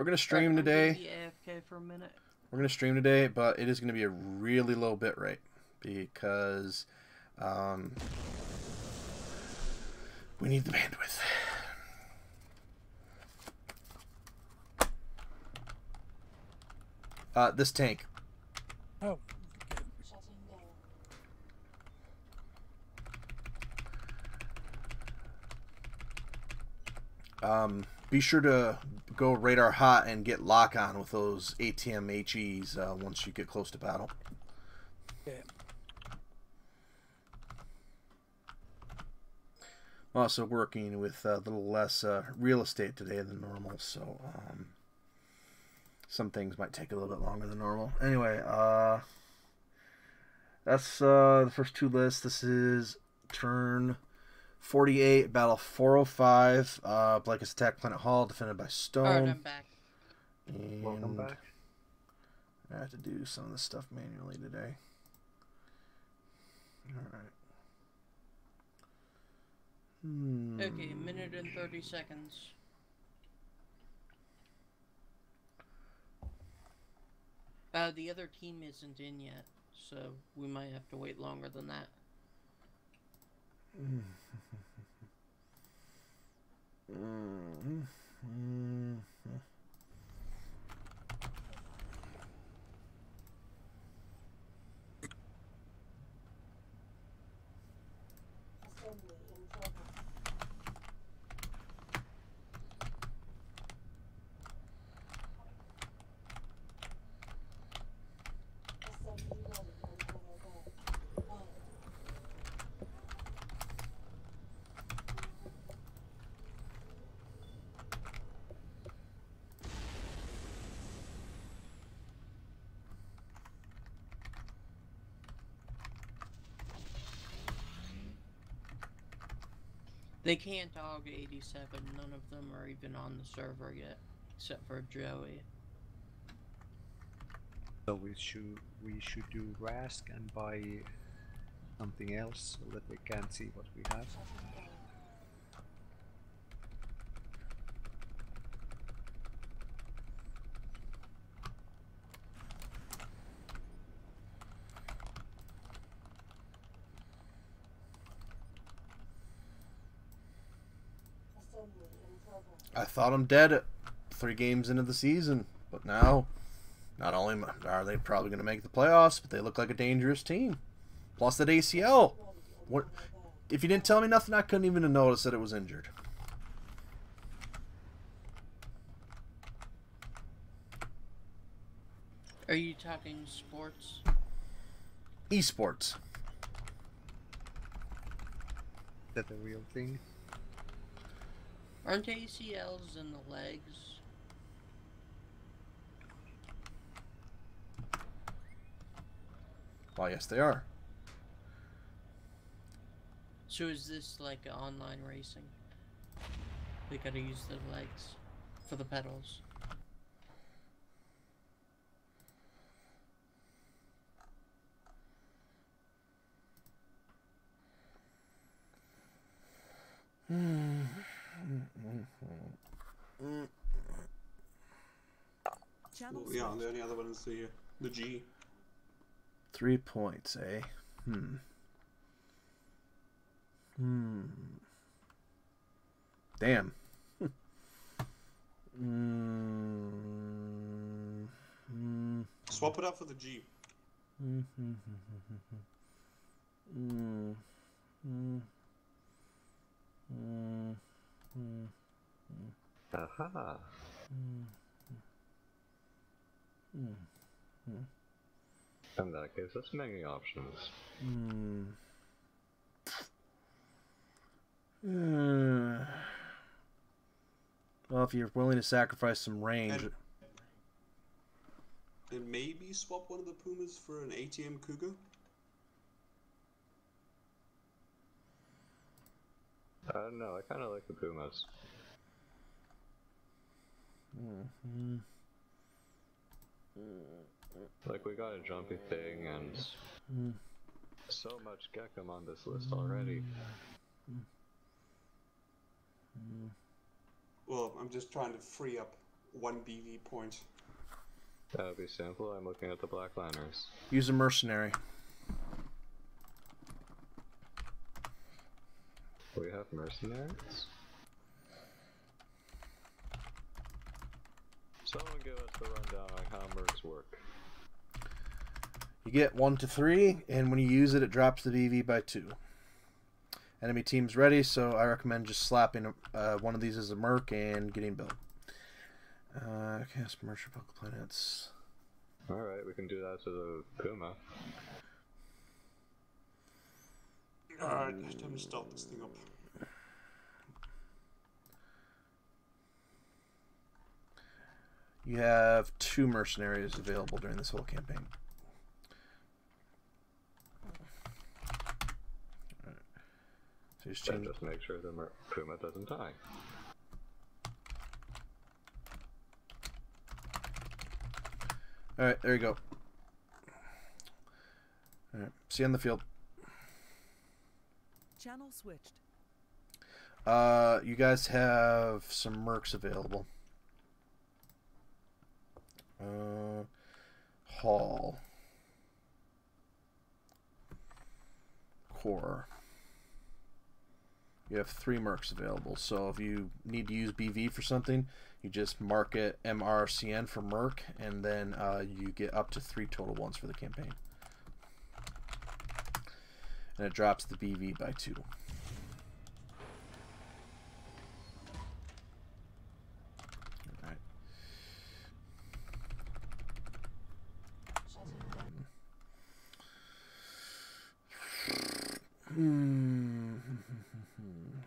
We're gonna stream today. Be AFK for a minute. We're gonna stream today, but it is gonna be a really low bit rate because we need the bandwidth. This tank. Oh. Be sure to go radar hot and get lock on with those ATM HEs once you get close to battle. Yeah. I'm also working with a little less real estate today than normal, so some things might take a little bit longer than normal. Anyway, that's the first two lists. This is turn 48, battle 405. Blankets attack Planet Hall, defended by Stone. Alright, I'm back. And Welcome back. I have to do some of this stuff manually today. Alright. Okay, minute and 30 seconds. The other team isn't in yet, so we might have to wait longer than that. They can't AUG 87, none of them are even on the server yet, except for Joey. So we should do Rask and buy something else so that they can't see what we have. I thought I'm dead at 3 games into the season, but now, not only are they probably going to make the playoffs, but they look like a dangerous team. Plus that ACL. What? If you didn't tell me nothing, I couldn't even have noticed that it was injured. Are you talking sports? Esports. Is that a real thing? Aren't ACLs in the legs? Well, yes, they are. So is this like online racing? They gotta use the legs for the pedals. Yeah, the only other one is the G. 3 points, eh? Damn. Swap it out for the G. Aha. And that gives us many options. Well, if you're willing to sacrifice some range. And maybe swap one of the Pumas for an ATM Cougar? No, I kind of like the Pumas. Like, we got a jumpy thing and so much Gekum on this list already. Well, I'm just trying to free up 1 BV point. That would be simple. I'm looking at the Black Liners. Use a mercenary. We have mercenaries? Someone give us the rundown on how mercs work. You get 1 to 3, and when you use it, it drops the BV by 2. Enemy team's ready, so I recommend just slapping one of these as a merc and getting built. Cast Merchant Bulk Planets. Alright, we can do that to the Puma. Alright, time to start this thing up. You have 2 mercenaries available during this whole campaign. So just change. Just make sure the Puma doesn't die. Alright, there you go. Alright, see you on the field. Channel switched. You guys have some mercs available. Hall. Core. You have 3 mercs available, so if you need to use BV for something, you just mark it MRCN for merc, and then you get up to 3 total ones for the campaign. And it drops the BV by 2. Alright.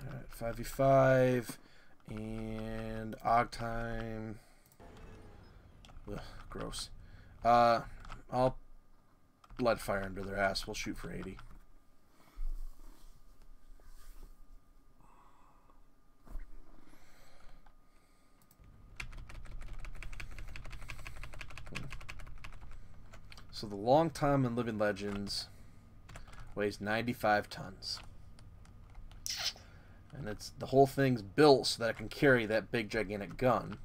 Alright, 5v5 and Og time. Ugh, gross. I'll light fire under their ass. We'll shoot for 80. So the Long Tom in Living Legends weighs 95 tons. And it's the whole thing's built so that it can carry that big gigantic gun.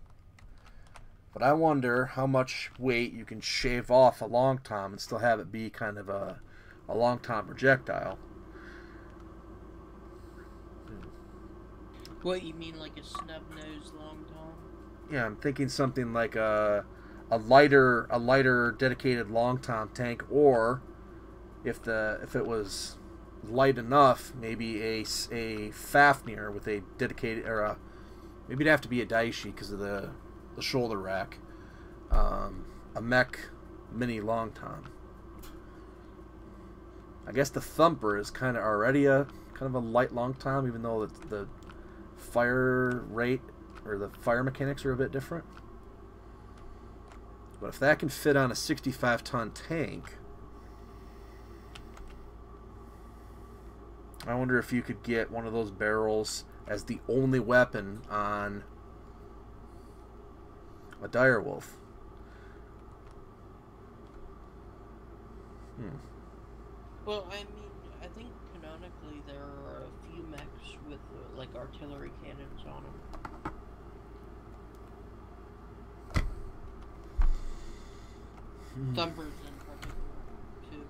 But I wonder how much weight you can shave off a Long Tom and still have it be kind of a Long Tom projectile. What, you mean like a snub-nosed Long Tom? Yeah, I'm thinking something like a lighter dedicated Long Tom tank, or if it was light enough, maybe a Fafnir with a dedicated, or maybe it'd have to be a Daishi because of the shoulder rack. A mech mini Long Tom. I guess the Thumper is kind of already a kind of a light Long Tom, even though the fire rate or the fire mechanics are a bit different. But if that can fit on a 65-ton tank, I wonder if you could get one of those barrels as the only weapon on a direwolf. Well, I mean, I think canonically there are a few mechs with like artillery cannons on them. Thumpers in particular, too.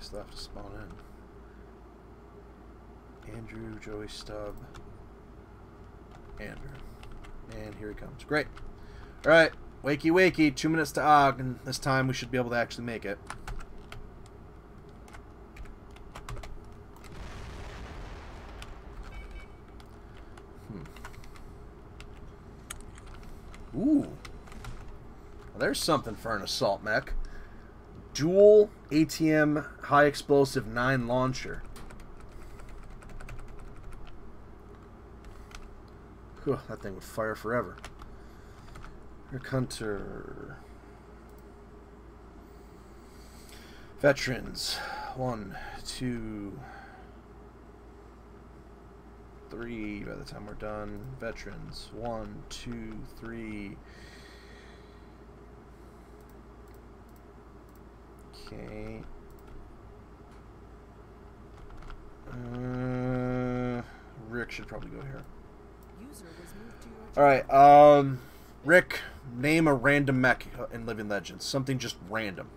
Still have to spawn in. Andrew, Joey, Stubb, Andrew. And here he comes. Great. Alright, wakey wakey, 2 minutes to Og, and this time we should be able to actually make it. Ooh. There's something for an assault mech. Dual ATM high explosive 9 launcher. Whew, that thing would fire forever. Rick Hunter. Veterans. 1, 2, 3 by the time we're done. Veterans. 1, 2, 3. Okay. Rick should probably go here. Alright, Rick, name a random mech in Living Legends. Something just random.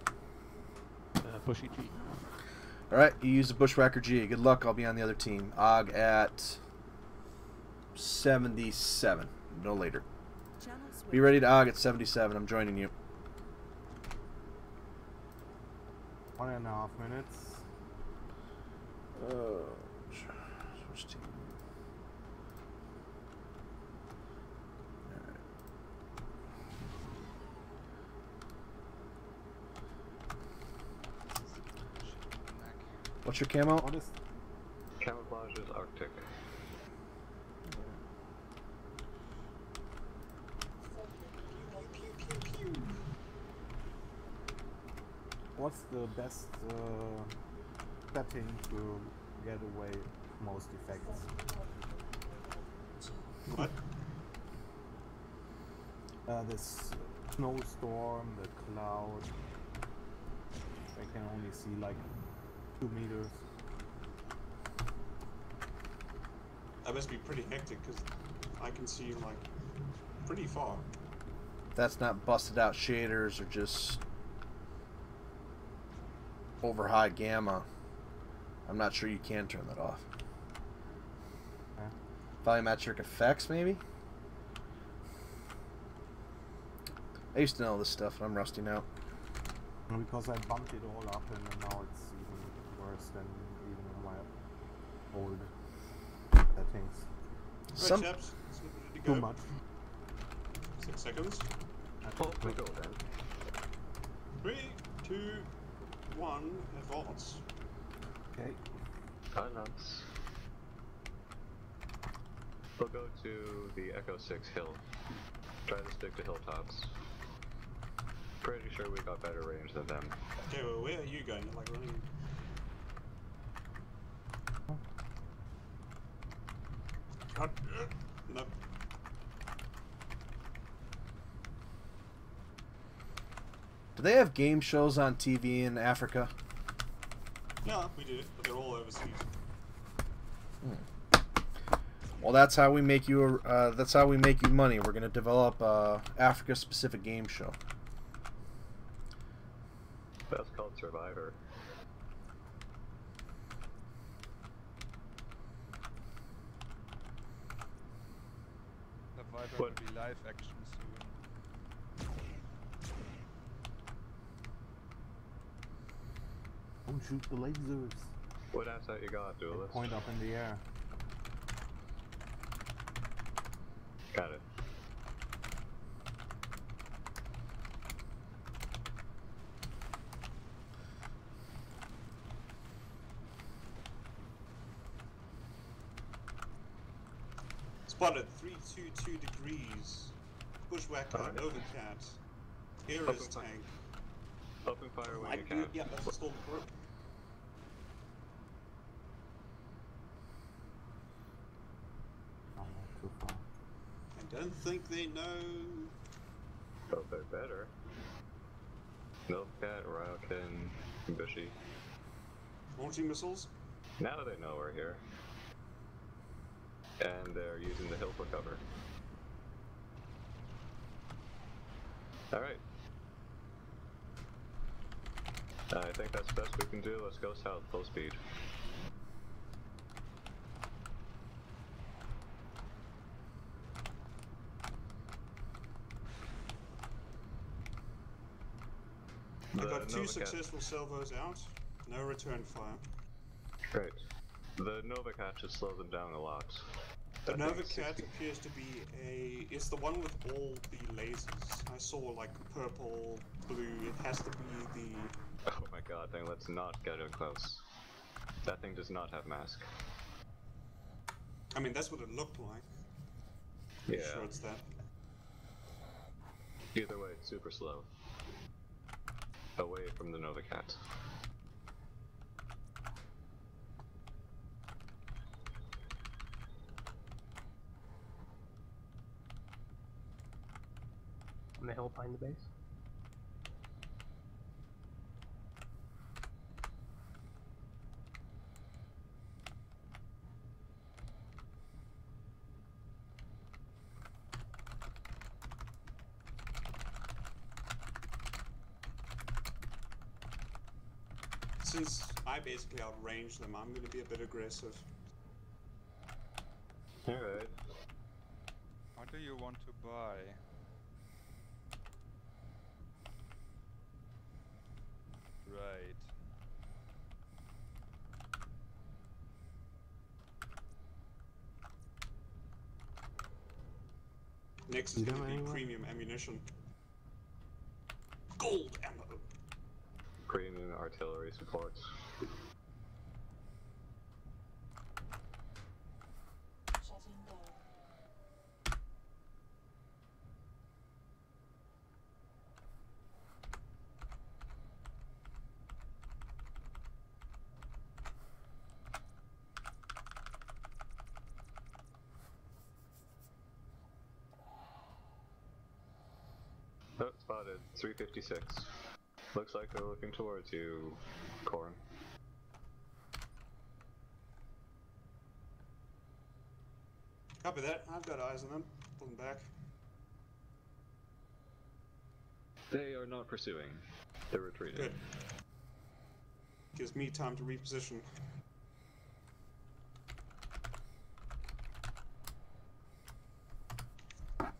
Bushy G. Alright, you use a Bushwhacker G. Good luck, I'll be on the other team. Og at 77. No later. Be ready to Og at 77. I'm joining you. 1.5 minutes. Switch team. Alright. What's your camo? What is Camouflage is Arctic. what's the best setting to get away most effects? What? This snowstorm, the cloud. I can only see like 2 meters. That must be pretty hectic because I can see like pretty far. That's not busted out shaders or just over high gamma. I'm not sure you can turn that off. Okay. Volumetric effects, maybe? I used to know this stuff, and I'm rusty now. Because I bumped it all up and now it's even worse than even my old settings. Right, chaps, let's get ready to go. Too much. 6 seconds. Oh, we go then. 3, 2, 1, advance. Okay. Advance. We'll go to the Echo 6 hill. Try to stick to hilltops. Pretty sure we got better range than them. Okay, well, where are you going? You're like running. God. Nope. Do they have game shows on TV in Africa? No, we do, but they're all overseas. Well, that's how we make you. That's how we make you money. We're gonna develop a Africa-specific game show. That's called Survivor. Survivor What? will be live action soon. Don't shoot the lasers. What asset you got, They Duelist? point up in the air. Got it. Spotted 322 degrees. Bushwhacker, Alright. Overcat. Here Open is fire. tank. Open fire when you can. Yeah, that's the storm for it. Oh, not too far. I don't think they know. Oh, they're better. Milkcat, Ryokin, Bushy. Launching missiles. Now they know we're here. And they're using the hill for cover. Alright. I think that's the best we can do. Let's go south, full speed. I got 2 Novacat- successful salvos out. No return fire. Great. The Novacat should slow them down a lot. The I Nova think Cat 60 appears to be is the one with all the lasers. I saw like purple, blue. It has to be the. Oh my god, then let's not get it close. That thing does not have mask. I mean, that's what it looked like. Pretty Yeah. sure it's that. Either way, it's super slow. Away from the Nova Cat. On the hill behind the base. Since I basically outranged them, I'm gonna be a bit aggressive. Alright. What do you want to buy? Right. Next is See them gonna be anywhere? premium ammunition. Gold ammo! Premium artillery support. Oh, spotted. 356. Looks like they're looking towards you, Corn. Copy that. I've got eyes on them. Pulling back. They are not pursuing. They're retreating. Good. Gives me time to reposition.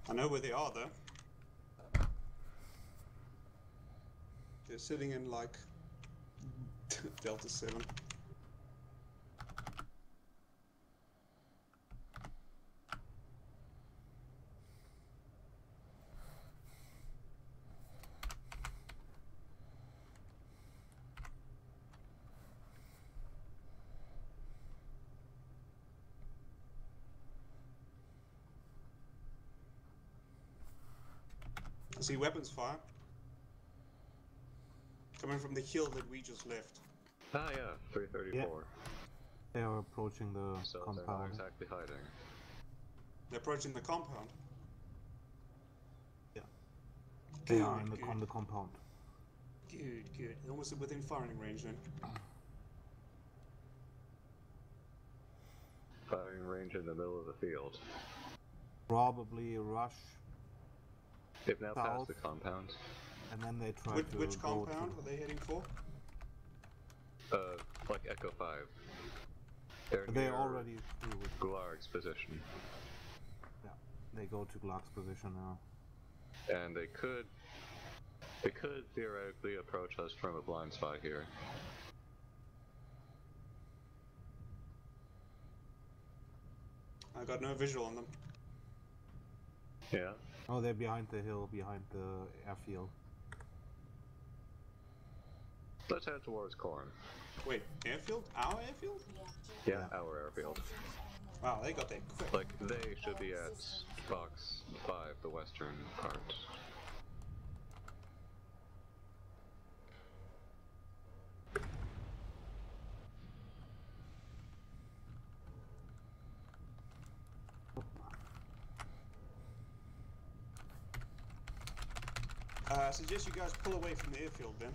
I know where they are, though. They're sitting in, like, Delta 7. I see weapons fire. Coming from the hill that we just left. Ah, yeah, 334. They are approaching the So they're not compound. exactly hiding. They're approaching the compound. Yeah. They Good, are on good. the compound. Good, good. They're almost within firing range then. Firing range in the middle of the field. Probably rush, They've now passed South. the compound. and then they try Which, to which go compound to. are they heading for? Like Echo 5. They're They're near already through with. Glarg's position. Yeah. They go to Glock's position now. And they could theoretically approach us from a blind spot here. I got no visual on them. Yeah. Oh, they're behind the hill, behind the airfield. Let's head towards Corn. Wait, airfield? Our airfield? Yeah, our airfield. Wow, they got there quick. Like, they should be at box 5, the western part. I suggest you guys pull away from the airfield then.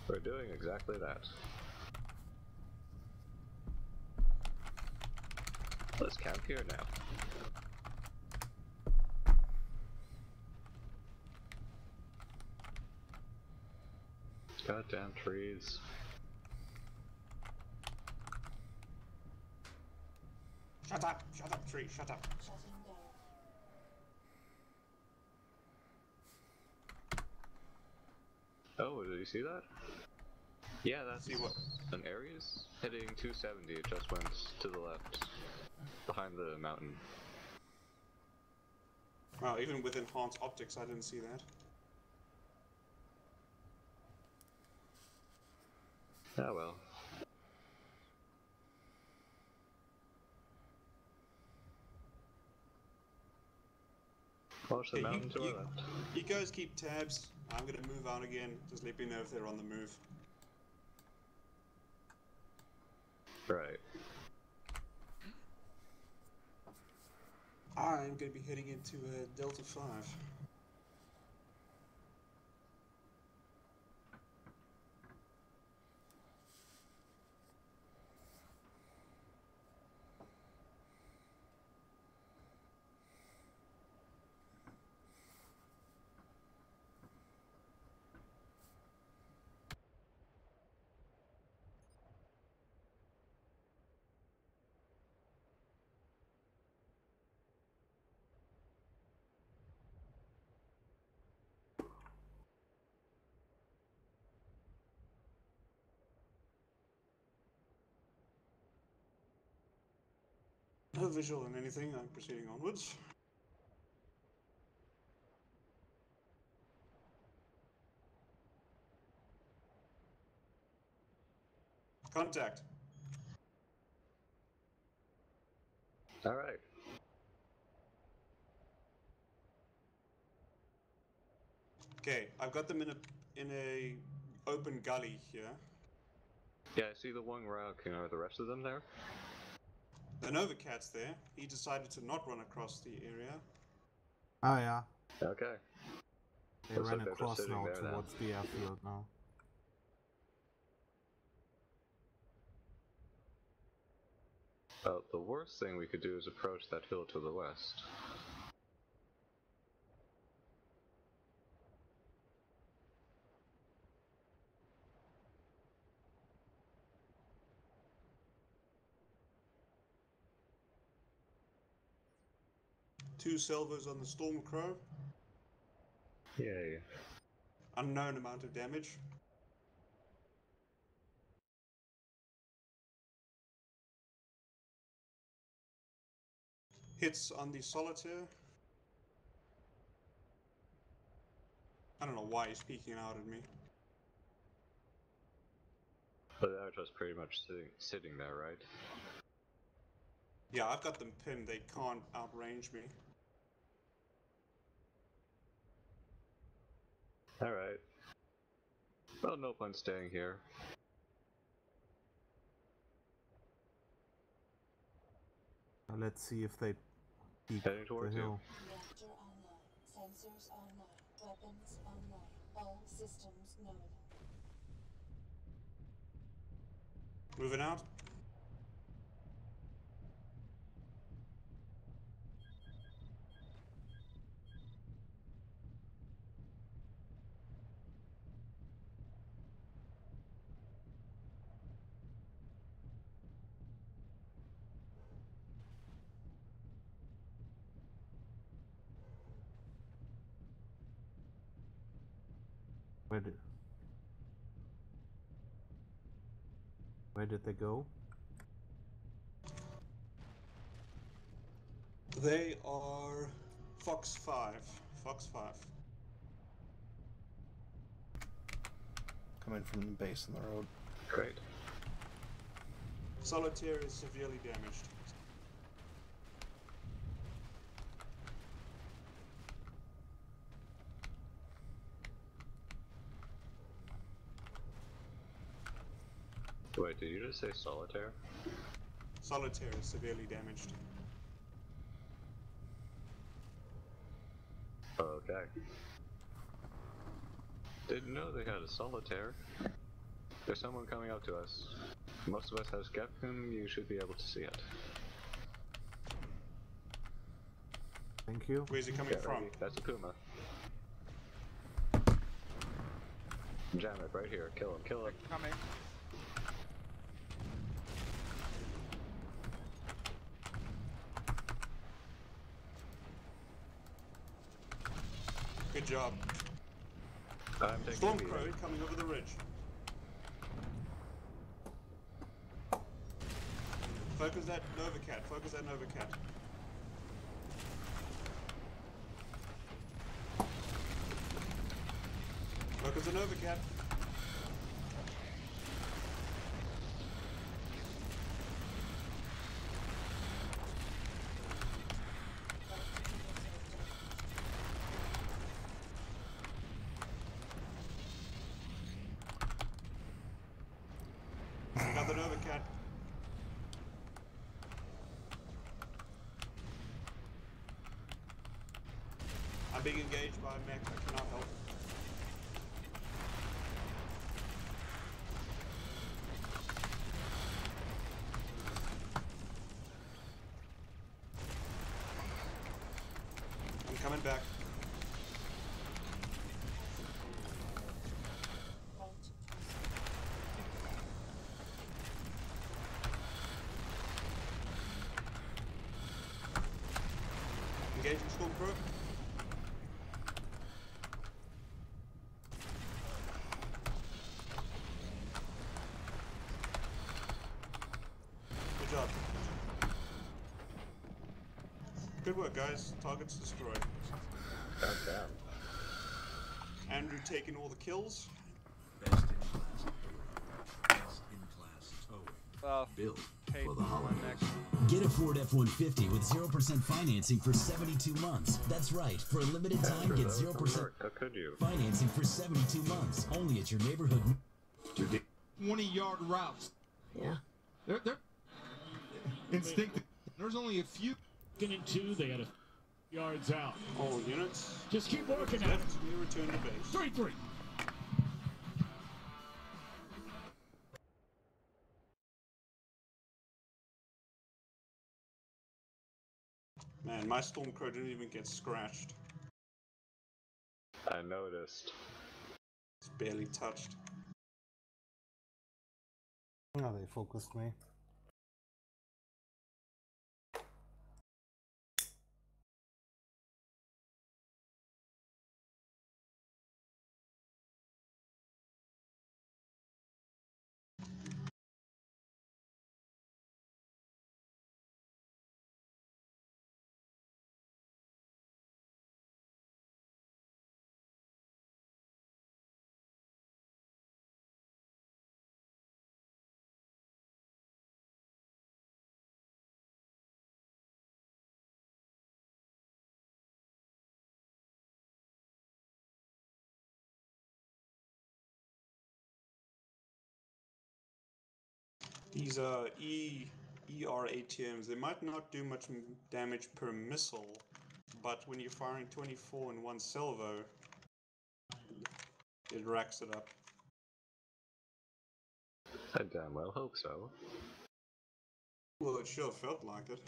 We're doing exactly that. Let's camp here now. Goddamn trees. Shut up, tree, shut up. Oh, did you see that? Yeah, that's See what? an Ares heading 270. It just went to the left. behind the mountain. Wow, even with enhanced optics, I didn't see that. Ah well. Watch the Okay, mountain to our left. you guys keep tabs. I'm gonna move out again. Just let me know if they're on the move. Right. I'm gonna be heading into Delta 5. No visual on anything, I'm proceeding onwards. Contact. Alright. Okay, I've got them in a open gully here. Yeah, I see the one rock, are the rest of them there? The Nova Cat's there. He decided to not run across the area. Oh yeah, Okay. they Looks ran like they're just across sitting now there then. towards the airfield now. Well, the worst thing we could do is approach that hill to the west. Two salvos on the Stormcrow. Yay. Unknown amount of damage. Hits on the Solitaire. I don't know why he's peeking out at me. But they're just pretty much sitting there, right? Yeah, I've got them pinned. They can't outrange me. Alright. Well, no point staying here. Let's see if they peek Heading the towards hill. Reactor online. Sensors online. Weapons online. All systems nominal. Moving out. Where did they go? They are Fox 5. Fox 5. Coming from the base on the road. Great. Solitaire is severely damaged. Wait, did you just say Solitaire? Solitaire is severely damaged. Okay. Didn't know they had a Solitaire. There's someone coming up to us. Most of us have Skepcum, you should be able to see it. Thank you. Where's he coming Get from? ready. That's a Puma. Jam it right here. Kill him, kill him. Coming. Good job. I'm taking Stormcrow coming over the ridge. Focus that Nova Cat. Focus that Nova Cat. Focus the Nova Cat. Got the Nova Cat. I'm being engaged by a mech. I cannot help. I'm coming back. Engaging Stormcrow. Good job. Good work, guys. Targets destroyed. Goddamn. Andrew taking all the kills. Best in class operator. Best in class towing. Well, Built paid for the for one holidays. next. Get a Ford F-150 with 0% financing for 72 months. That's right. For a limited time, get 0% How could you? financing for 72 months. Only at your neighborhood. 20-yard routes. Yeah. They're instinctive. There's only a few. In two, they had a yards out. All units. Just keep working at it. Left, we return to base. 3-3. Man, my Stormcrow didn't even get scratched. I noticed. It's barely touched. Oh, they focused me. These ER ATMs, they might not do much damage per missile, but when you're firing 24 in one salvo, it racks it up. I damn well hope so. Well, it sure felt like it.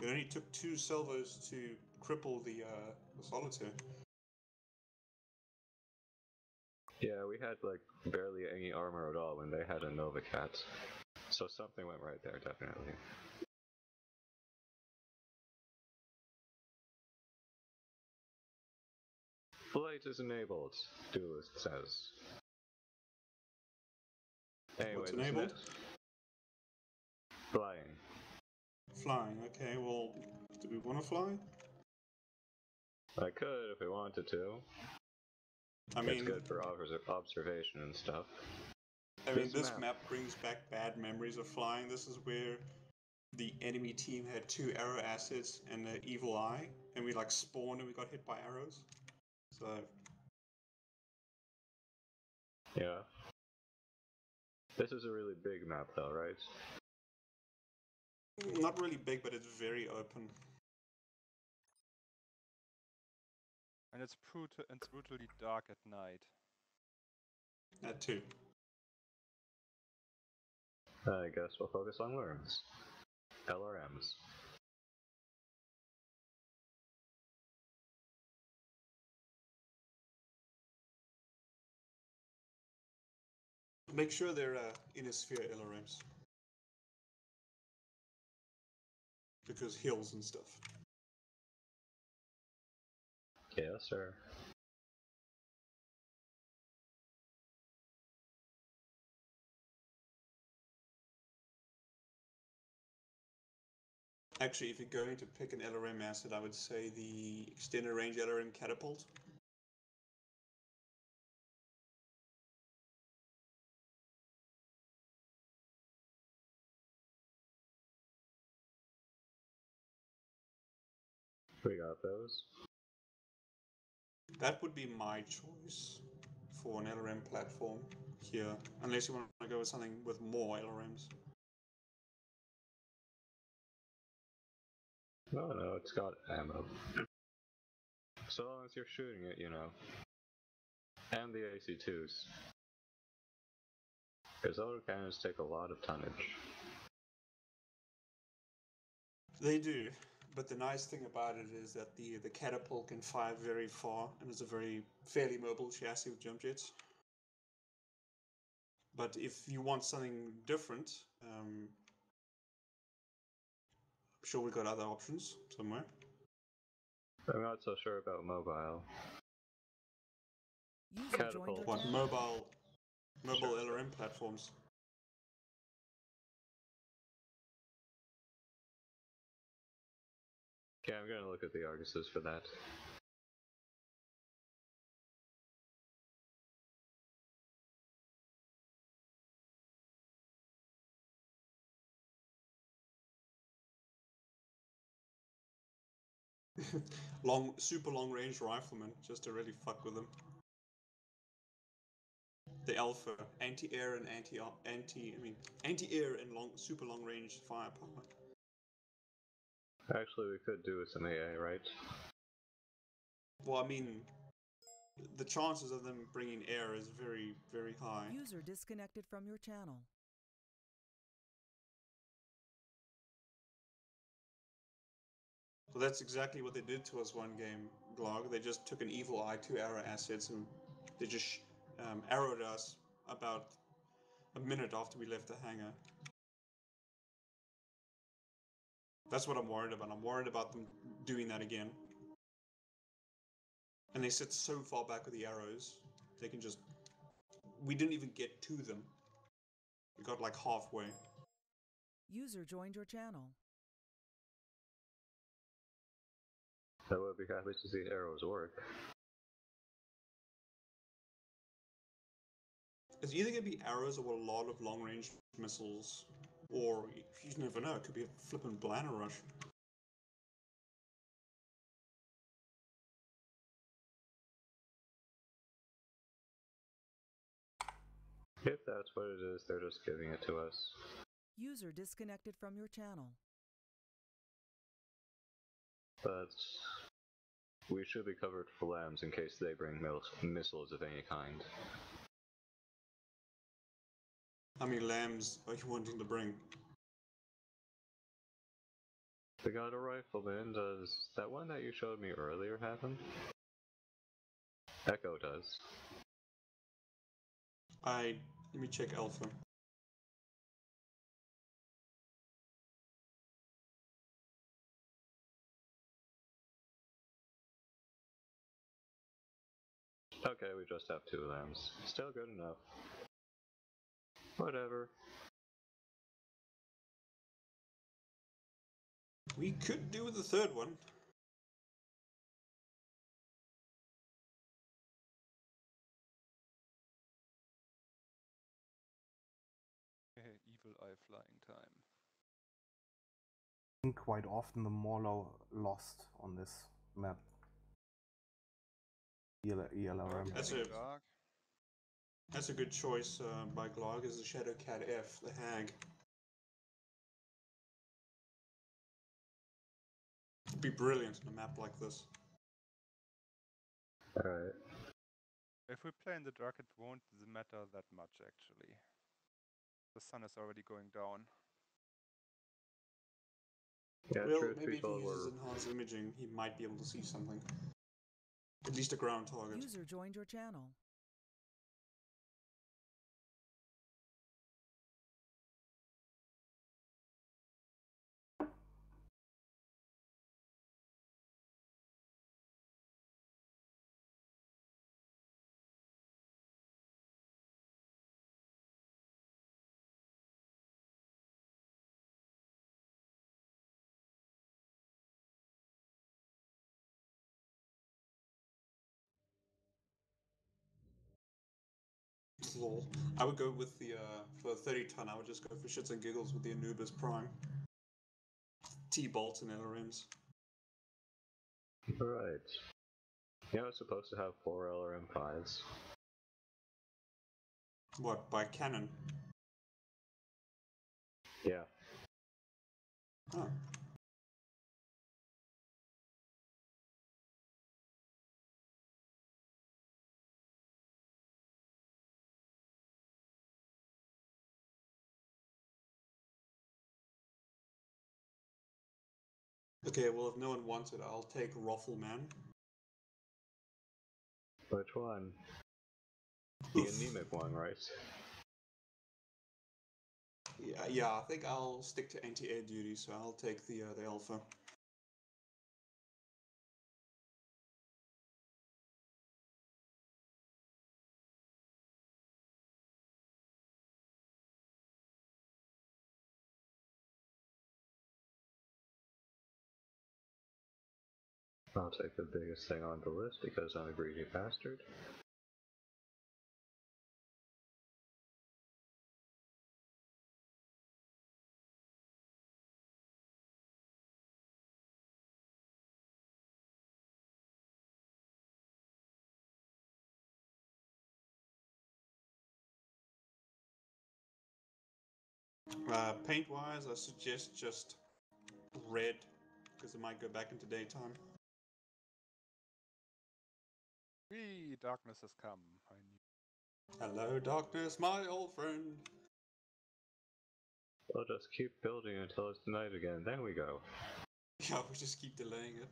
It only took 2 salvos to cripple the Solitaire. Yeah, we had like barely any armor at all when they had a Nova Cat. So something went right there, definitely. Flight is enabled, Duelist says. Anyway, What's enabled? Flying. Flying, okay, well, do we want to fly? I could if we wanted to. I mean, it's good for observation and stuff. I mean, this map brings back bad memories of flying. This is where the enemy team had 2 arrow assets and an evil eye, and we like spawned and we got hit by arrows. So yeah. This is a really big map though, right? not really big, but it's very open. And it's brutally dark at night. That too. I guess we'll focus on worms. LRMs. Make sure they're inner sphere LRMs. Because hills and stuff. Yes, sir. Actually, if you're going to pick an LRM asset, I would say the extended range LRM catapult. We got those. That would be my choice for an LRM platform here, unless you want to go with something with more LRMs. No, it's got ammo. So long as you're shooting it, you know. And the AC2s. Because autocannons take a lot of tonnage. They do, but the nice thing about it is that the catapult can fire very far, and it's a fairly mobile chassis with jump jets. But if you want something different, I'm sure we've got other options somewhere. I'm not so sure about mobile. Catapult. What, mobile sure. LRM platforms? Yeah, I'm gonna look at the Arguses for that. Super long range rifleman, just to really fuck with them. The Alpha, anti-air and anti-air and super long range firepower. Actually, we could do with some AA, right? Well, I mean, the chances of them bringing air is very, very high. User disconnected from your channel. So that's exactly what they did to us one game, Glog. They just took an evil eye, 2 arrow assets, and they just arrowed us about a minute after we left the hangar. That's what I'm worried about. I'm worried about them doing that again. And they sit so far back with the arrows, they can just... We didn't even get to them. We got like halfway. User joined your channel. I would be happy to see arrows work. It's either going to be arrows or a lot of long-range missiles, or you never know, it could be a flippin' banner rush. If that's what it is, they're just giving it to us. User disconnected from your channel. But we should be covered for lambs in case they bring missiles of any kind. How many lambs are you wanting to bring? They got a rifleman. Does that one that you showed me earlier happen? Echo does. Let me check Alpha. Okay, we just have 2 lambs. Still good enough. Whatever. We could do the third one. Evil eye flying time. I think quite often the Mauler lost on this map. ELRM. That's a good choice by Glog, is the Shadowcat F, the Hag. It'd be brilliant on a map like this. Alright. If we play in the dark, it won't matter that much, actually. The sun is already going down. Yeah, well, maybe if he uses enhanced imaging, he might be able to see something. At least a ground target. User joined your channel. lol. I would go with the for the 30-ton. I would just go for shits and giggles with the Anubis Prime, T-bolts and LRMs. Right. You know, it's supposed to have 4 LRM5s. What, by cannon? Yeah. Oh. Okay, well, if no one wants it, I'll take Ruffleman. Which one? The anemic one, right? Yeah, I think I'll stick to anti-air duty, so I'll take the Alpha. I'll take the biggest thing on the list because I'm a greedy bastard. Paint-wise, I suggest just red, because it might go back into daytime. Whee! Darkness has come. I knew. Hello, darkness, my old friend. We'll just keep building until it's night again, then we go. Yeah, we just keep delaying it.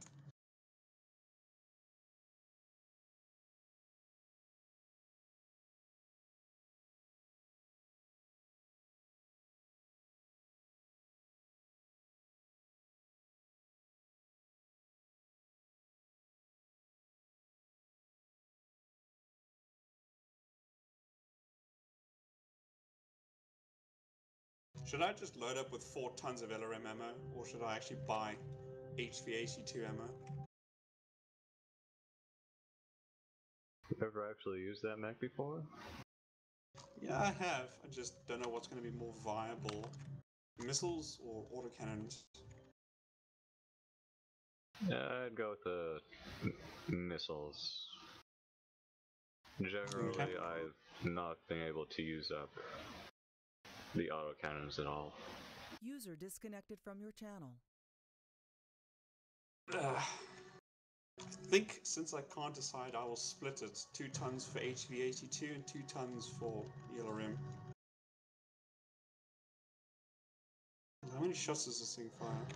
Should I just load up with 4 tons of LRM ammo, or should I actually buy HVAC2 ammo? You ever actually used that mech before? Yeah, I have. I just don't know what's going to be more viable. Missiles or autocannons? Yeah, I'd go with the missiles. Generally, Okay. I've not been able to use up the autocannons at all. User disconnected from your channel. I think since I can't decide, I will split it. 2 tons for HV82 and 2 tons for ELRM. How many shots does this thing fire?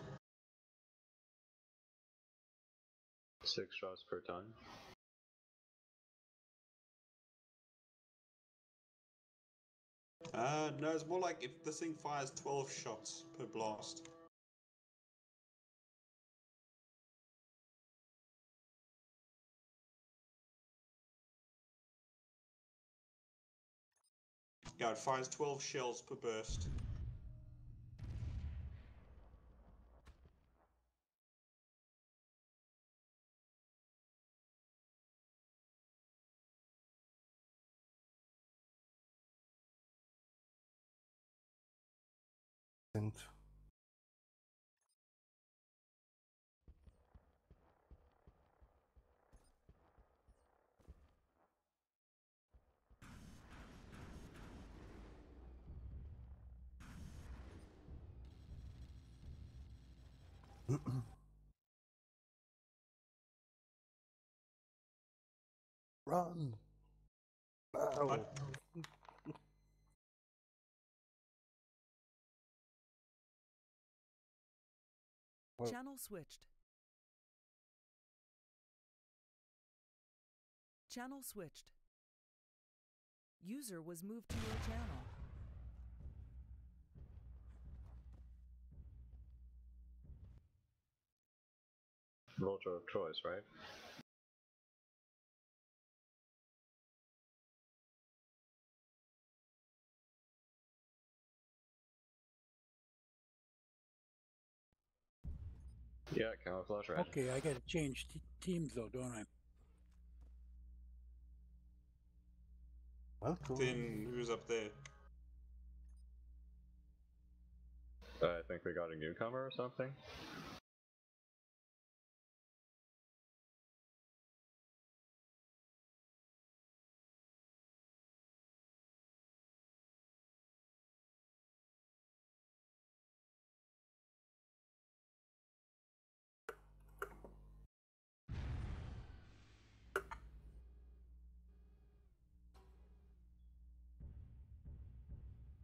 6 shots per ton. No, it's more like if this thing fires 12 shots per blast. Yeah, it fires 12 shells per burst. And run! Oh. Well, Channel switched. Channel switched. User was moved to your channel. Vulture of choice, right? Yeah, camouflage red. Okay, I gotta change teams though, don't I? Welcome. Then who's up there? I think we got a newcomer or something.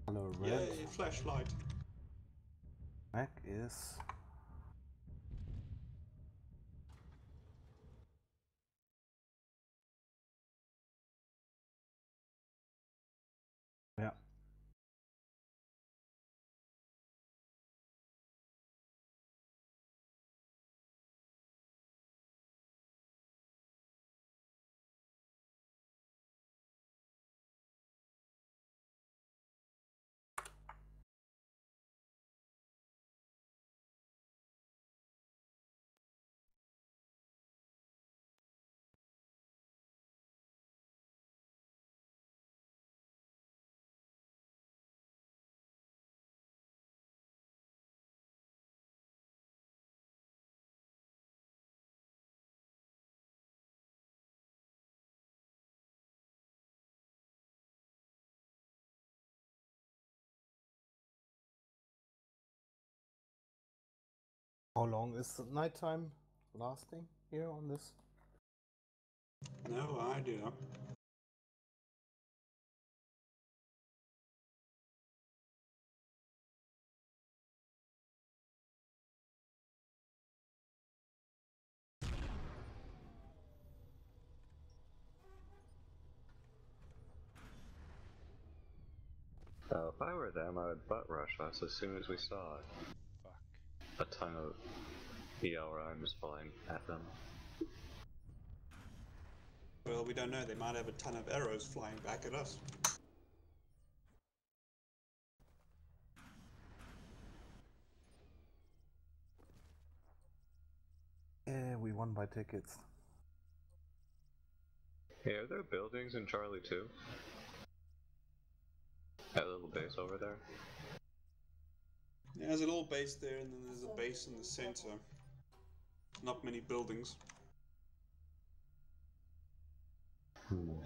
Hello, Red. Yay, flashlight. Mac is... Yeah. How long is the nighttime lasting here on this? No idea. If I were them, I would butt rush us as soon as we saw it. Fuck. A ton of EL rhymes falling at them. Well, we don't know. They might have a ton of arrows flying back at us. Yeah, we won by tickets. Hey, are there buildings in Charlie too? That little base over there? Yeah, there's a little base there, and then there's a base in the center. Not many buildings. Assembly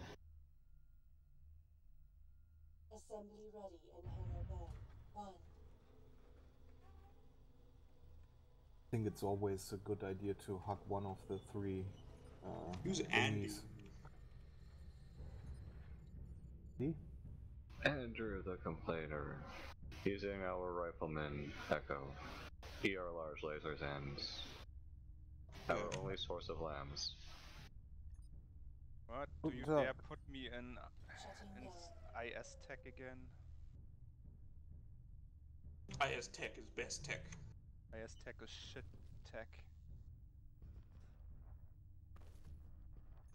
ready in Hangar Bay. 1. I think it's always a good idea to hug one of the three Who's Andy? thingies. See? Andrew the Complainer. Using our rifleman Echo. ER large lasers and our only source of lambs. What? Do you dare put me in IS tech again? IS tech is best tech. IS tech is shit tech.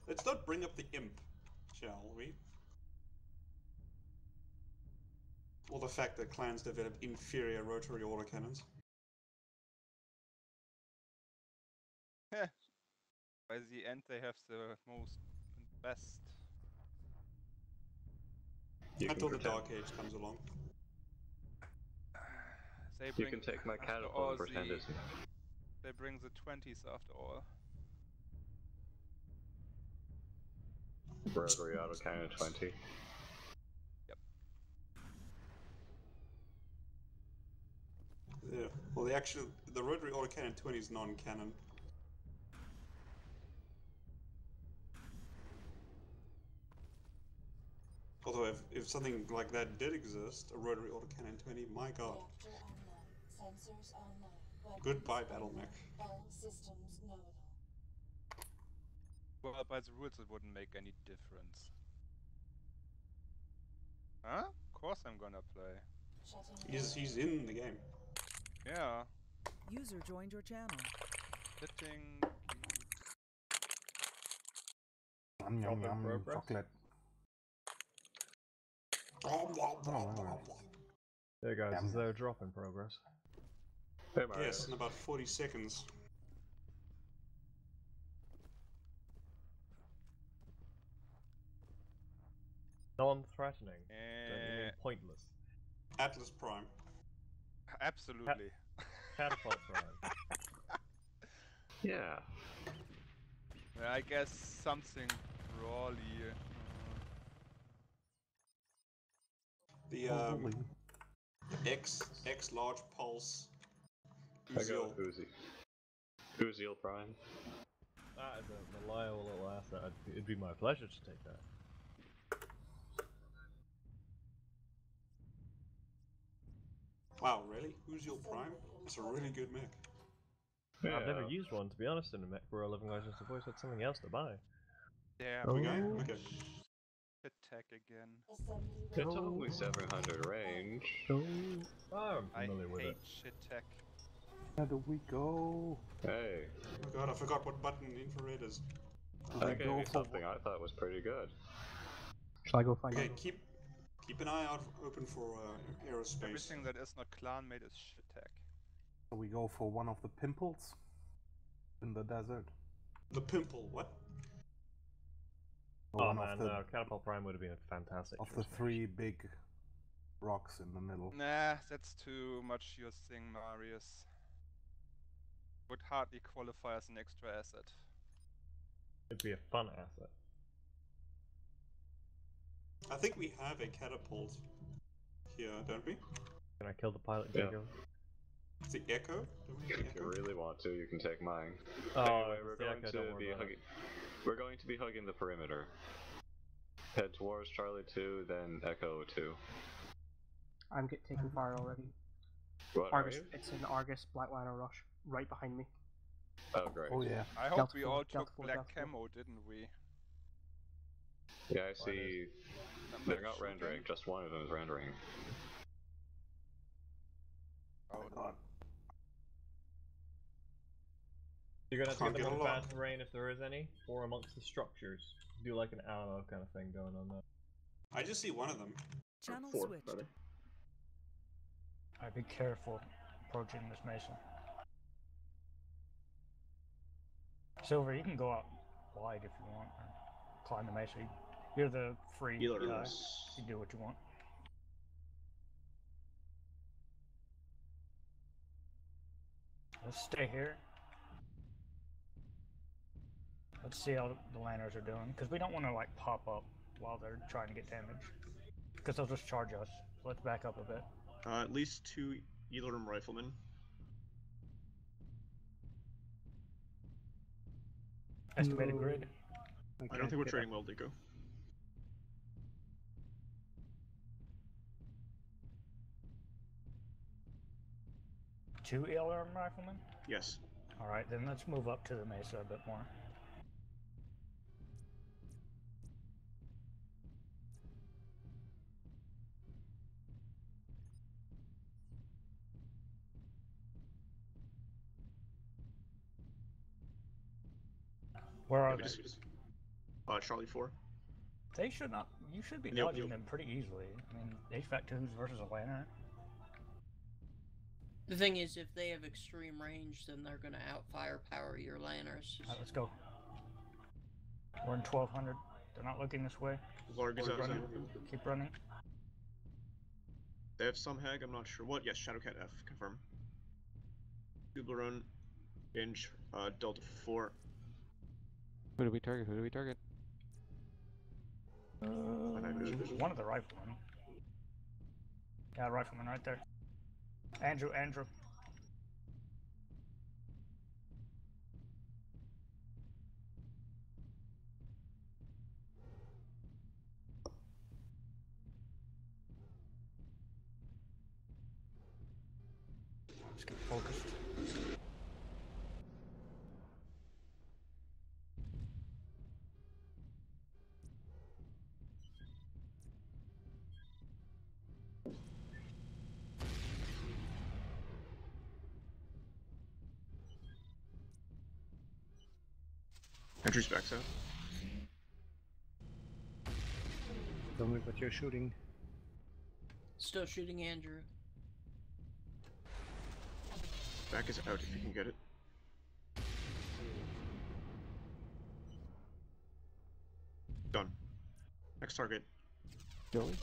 Let's not bring up the imp, shall we? Or the fact that clans develop inferior rotary autocannons. By the end, they have the most and best. Until the Dark Age comes along. They You bring, can take my after all, catapult and pretend it's... They bring the 20s after all. Rotary autocannon 20. Yep. Yeah. Well, the rotary autocannon 20 is non-canon. Although if something like that did exist, a rotary autocannon 20, my god. Reactor online. Sensors online. Weapons Goodbye, battle mech. All systems nominal. Well, by the rules, it wouldn't make any difference. Huh? Of course I'm gonna play. He's in the game. Yeah. User joined your channel. Hitting. Yum yum yum, chocolate. Hey guys, is there a drop in progress? Hey Mario. Yes, in about 40 seconds. Non-threatening. Don't you mean pointless? Atlas Prime. Absolutely. Catapult Prime. Yeah. I guess something brawly. The X large pulse. I go with Uziel Prime. That is a reliable little asset. It'd be my pleasure to take that. Wow, really? Uziel Prime? That's a really good mech. Yeah. I've never used one, to be honest, in a Mechwarrior Living Legends. I've always had something else to buy. Yeah. We going? Okay. Attack again. It's only 700 range. I'm familiar with it. Shit tech. Where do we go? Hey. Oh god, I forgot what button infrared is. That gave me something I thought was pretty good. Shall I go find Okay, out? keep an eye out open for aerospace. Everything that is not clan made is shit tech. So we go for one of the pimples in the desert. The pimple, what? Oh man, no, Catapult Prime would have been a fantastic Of the 3 big rocks in the middle. Nah, that's too much your thing, Marius. Would hardly qualify as an extra asset. It'd be a fun asset. I think we have a catapult here, don't we? Can I kill the pilot, Jacob? The Echo? If you really want to, you can take mine. Oh, anyway, we're going to be hugging the perimeter. Head towards Charlie 2, then Echo 2. I'm taking fire already. What Argus, are you? it's an Argus Black Liner Rush right behind me. Oh, great. Oh, yeah. I hope we all took black camo, didn't we? Yeah, I see. They're not rendering, just one of them is rendering. Oh god. You're gonna have to get them on fast terrain if there is any, or amongst the structures. Do like an ammo kind of thing going on there. I just see one of them. Channel switched. Alright, be careful approaching this mesa. Silver, you can go out wide if you want, or climb the mesa. You're the free guy. You do what you want. Let's stay here. Let's see how the landers are doing, because we don't want to like pop up while they're trying to get damage, because they'll just charge us. So let's back up a bit. At least 2 Elohim riflemen. Estimated grid. I don't think we're trading well, Deco. Two Elohim riflemen? Yes. Alright, then let's move up to the mesa a bit more. Where are they? Charlie 4. They should not. You should be dodging them pretty easily. I mean, HVAC 2s versus a lantern. The thing is, if they have extreme range, then they're going to out-firepower your lanners. Alright, let's go. We're in 1200. They're not looking this way. Keep running. Keep running. They have some hag, I'm not sure what. Yes, Shadowcat F, confirm. Run, Inch, Delta 4. Who do we target? Who do we target? One of the riflemen. Yeah, rifleman right there. Andrew. Let's get focused. Entry's back out. Tell me what you're shooting. Still shooting Andrew. Back is out if you can get it. Done. Next target. Joey?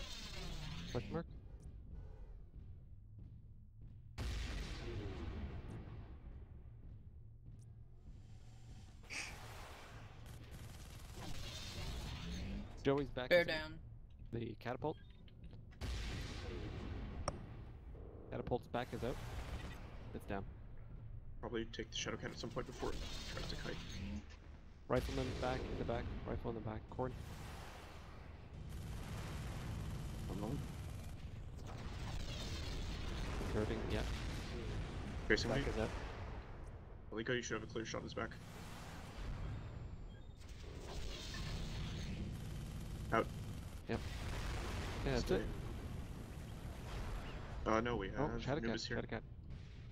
Question mark? Joey's back. Bear is out. down. The catapult. Catapult's back is out. It's down. Probably take the Shadow Cat at some point before it tries to kite. Rifleman back in the back. Rifle in the back. Cord. One moment. Curving, yeah. Facing Back me. is out. Aliko, you should have a clear shot in his back. Out. Yep. Yeah, that's Stay. it. No, we have Oh, Shadow Cat. Anubis here. Shadow Cat.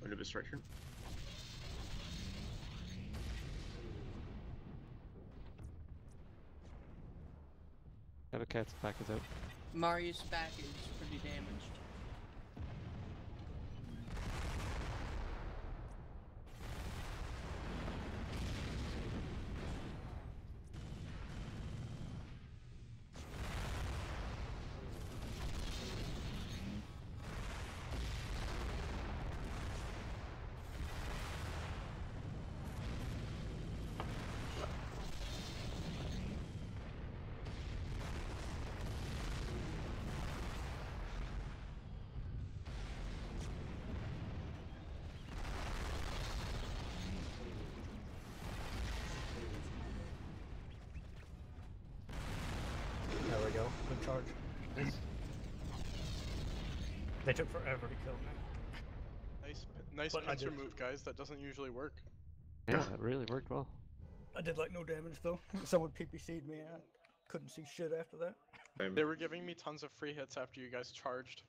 Anubis right here. Shadow Cat's back is out. Marius' back is pretty damaged. There we go. Good charge. They took forever to kill me. Nice But I pincer did- move, guys. That doesn't usually work. Yeah, that really worked well. I did like no damage though. Someone PPC'd me and I couldn't see shit after that. They were giving me tons of free hits after you guys charged.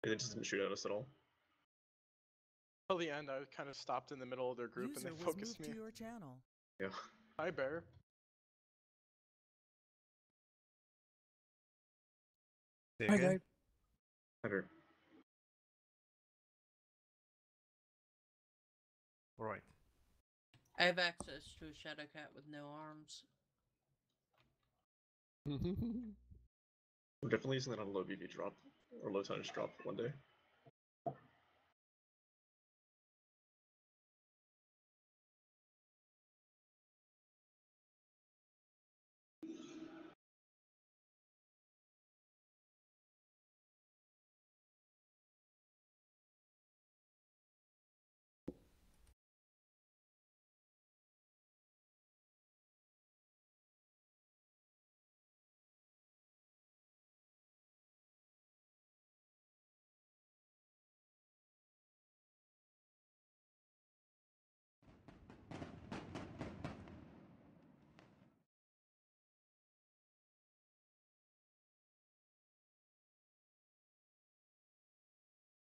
They just didn't shoot at us at all. Till the end, I kind of stopped in the middle of their group and User they was focused moved me. to your channel. Yeah. Hi, Bear. Say again? Better. Alright. I have access to a Shadow Cat with no arms. I'm definitely using that on a low BV drop, or low tonnage drop one day.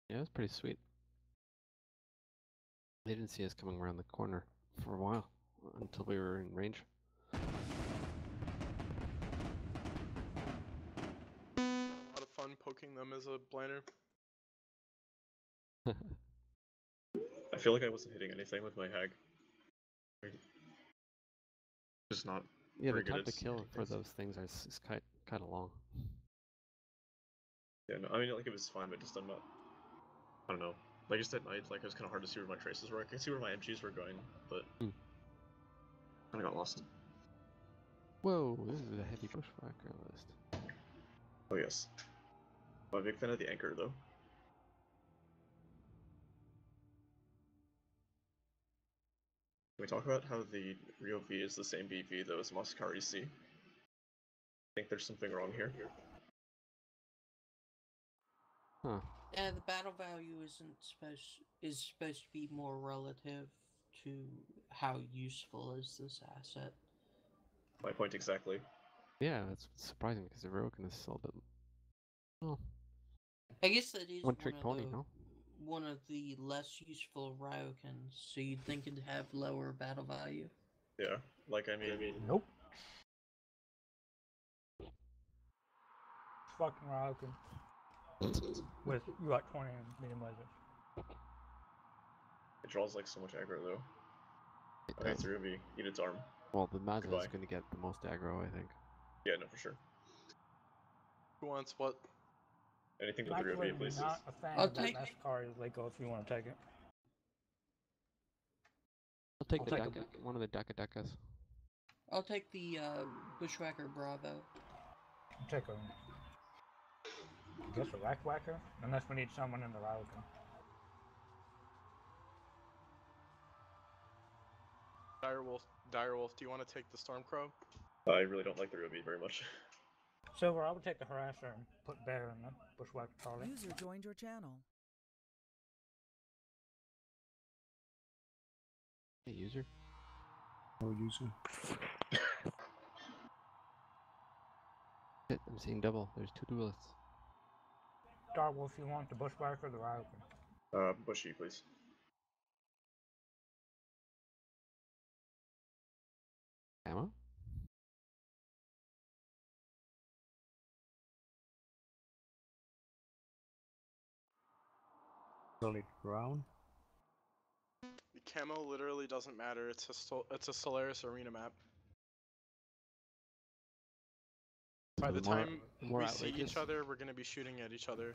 Yeah, it was pretty sweet. They didn't see us coming around the corner for a while until we were in range. A lot of fun poking them as a blinder. I feel like I wasn't hitting anything with my hag. Just not Yeah, the very good time at to kill hitting for things. those things is kind of long. Yeah, no, I mean, like, it was fine, but just I'm not... I don't know. Like, just at night, like, it was kind of hard to see where my traces were. I could see where my MGs were going, but... kind of got lost. Whoa, this is a heavy bushwhacker list. Oh, yes. I'm a big fan of the anchor, though. Can we talk about how the Rio V is the same BV, though, as Moskari C? I think there's something wrong here. Huh. Yeah, the battle value is supposed to be more relative to how useful is this asset. My point exactly. Yeah, that's surprising because the Rogan is still a bit. Oh. I guess that is One trick pony, no? one of the less useful Ryokans, so you'd think it'd have lower battle value. Yeah, like, I mean... Nope. Fucking Ryukin. With you got 20 and medium lasers. It draws, like, so much aggro, though. Okay, it's Ruby. Eat its arm. Well, the Mazda Goodbye. is going to get the most aggro, I think. Yeah, no, for sure. Who wants what? Anything I'm with the actually Ruby, please. not a fan I'll of that take- Mastercard Lego if you want to take it. I'll take I'll the take Daka, one of the Daka Dakas. I'll take the Bushwhacker Bravo. Take a, I guess a Rack Whacker, unless we need someone in the Rowkin. Direwolf, do you want to take the Stormcrow? I really don't like the Ruby very much. Silver, I would take the Harasser and put Bear in the Bushwhacker Charlie. User joined your channel. Hey, user. No user. Shit, I'm seeing double. There's two duelists. Direwolf, you want the Bushwhacker or the Rowkin? Bushy, please. Ammo? Solid brown. The camo literally doesn't matter. It's a Solaris arena map. By the time more we see outrageous. each other, we're gonna be shooting at each other.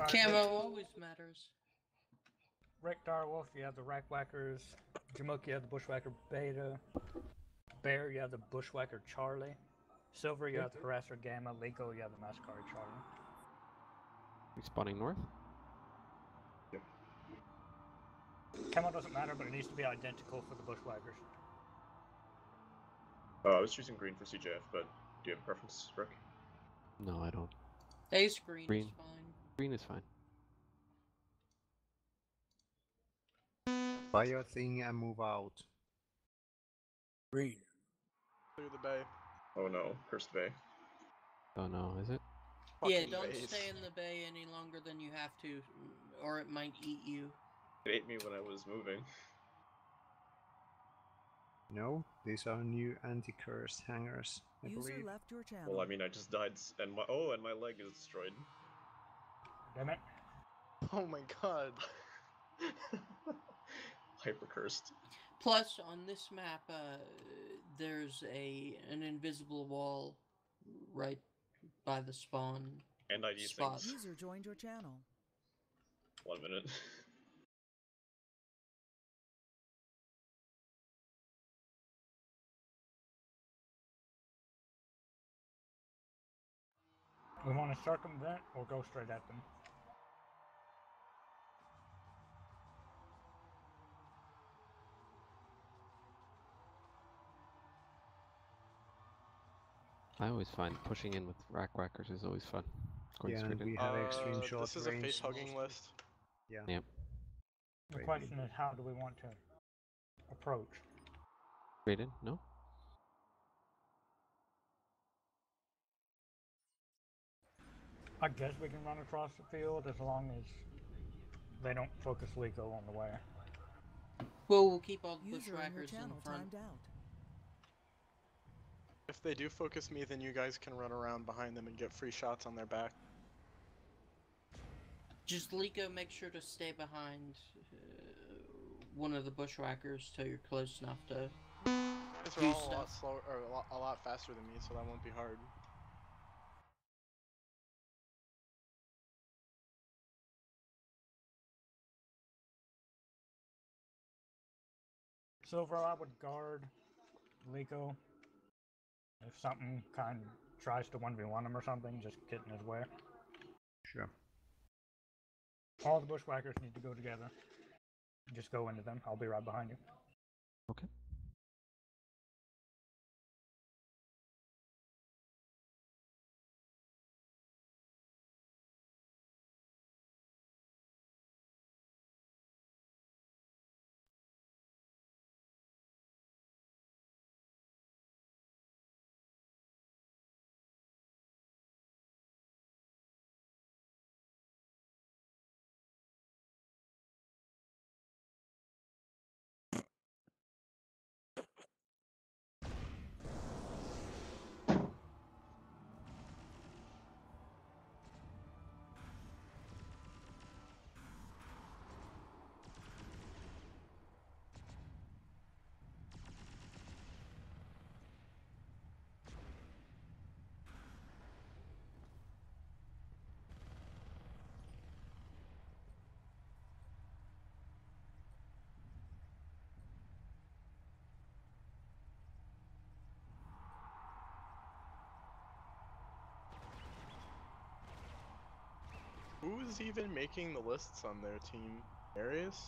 Camo always matters. Rick Direwolf, you have the Rack Whackers. Jamook, you have the Bushwhacker Beta. Bear, you have the Bushwhacker Charlie. Silver, you have the Harasser Gamma. Lego, you have the Mastercard Charlie. Respawning north? Yep. Camo doesn't matter, but it needs to be identical for the Bushwhackers. I was choosing green for CJF, but do you have a preference, Rick? No, I don't. Ace green Green. is fine. Green is fine. Buy your thing and move out. Green. Clear the bay. Oh no, cursed bay. Oh no, is it? Yeah, Fucking don't bays. stay in the bay any longer than you have to, or it might eat you. It ate me when I was moving. No, these are new anti-cursed hangers, I User believe. left your channel. Well, I mean, I just died, and my leg is destroyed. Damn it. Oh my god. Hyper cursed. Plus, on this map, there's an invisible wall right by the spawn And ID spot. things. User joined your channel. 1 minute. We want to circumvent or go straight at them? I always find pushing in with Rack Whackers is always fun. Going Yeah, straight and we in. have extreme short This is a range. face hugging list. Yeah. Yep. The question is, how do we want to approach? Straight in? No? I guess we can run across the field as long as they don't focus Lico on the way. Well, we'll keep all the User in your bushwhackers in channel front. timed out. If they do focus me, then you guys can run around behind them and get free shots on their back. Just Lico, make sure to stay behind one of the bushwhackers till you're close enough to These are do all a lot stuff. slower, or a lot faster than me, so that won't be hard. Silver, I would guard Lico. If something kind of tries to 1v1 him or something, just get in his way. Sure. All the bushwhackers need to go together. Just go into them. I'll be right behind you. Okay. Who is even making the lists on their team? Marius?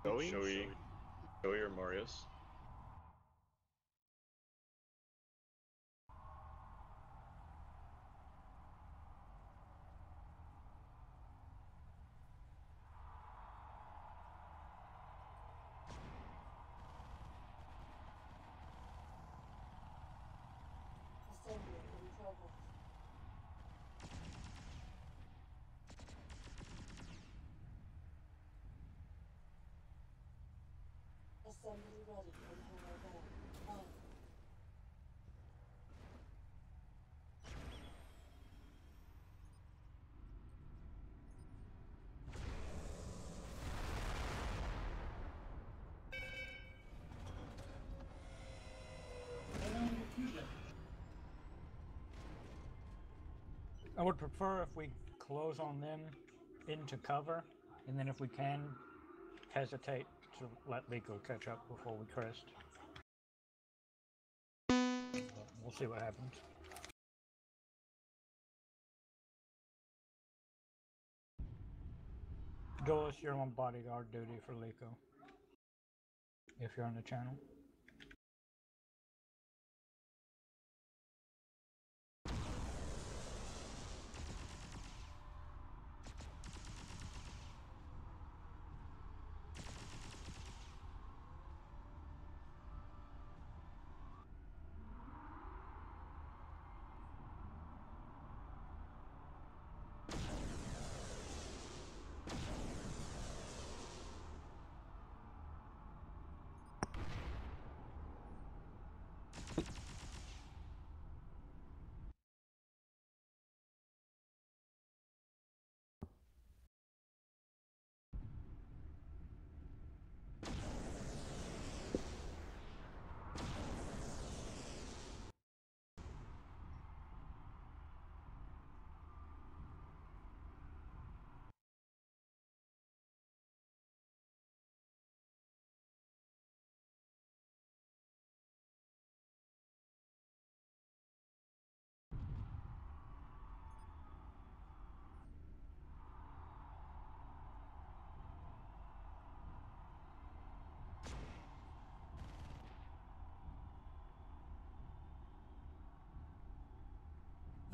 Joey? Joey or Marius? Assembly in progress. Assembly ready in Halo Van. On. I would prefer if we close on them into cover, and then if we can, hesitate to let Liko catch up before we crest. But we'll see what happens. Duelist, you're on bodyguard duty for Liko. If you're on the channel.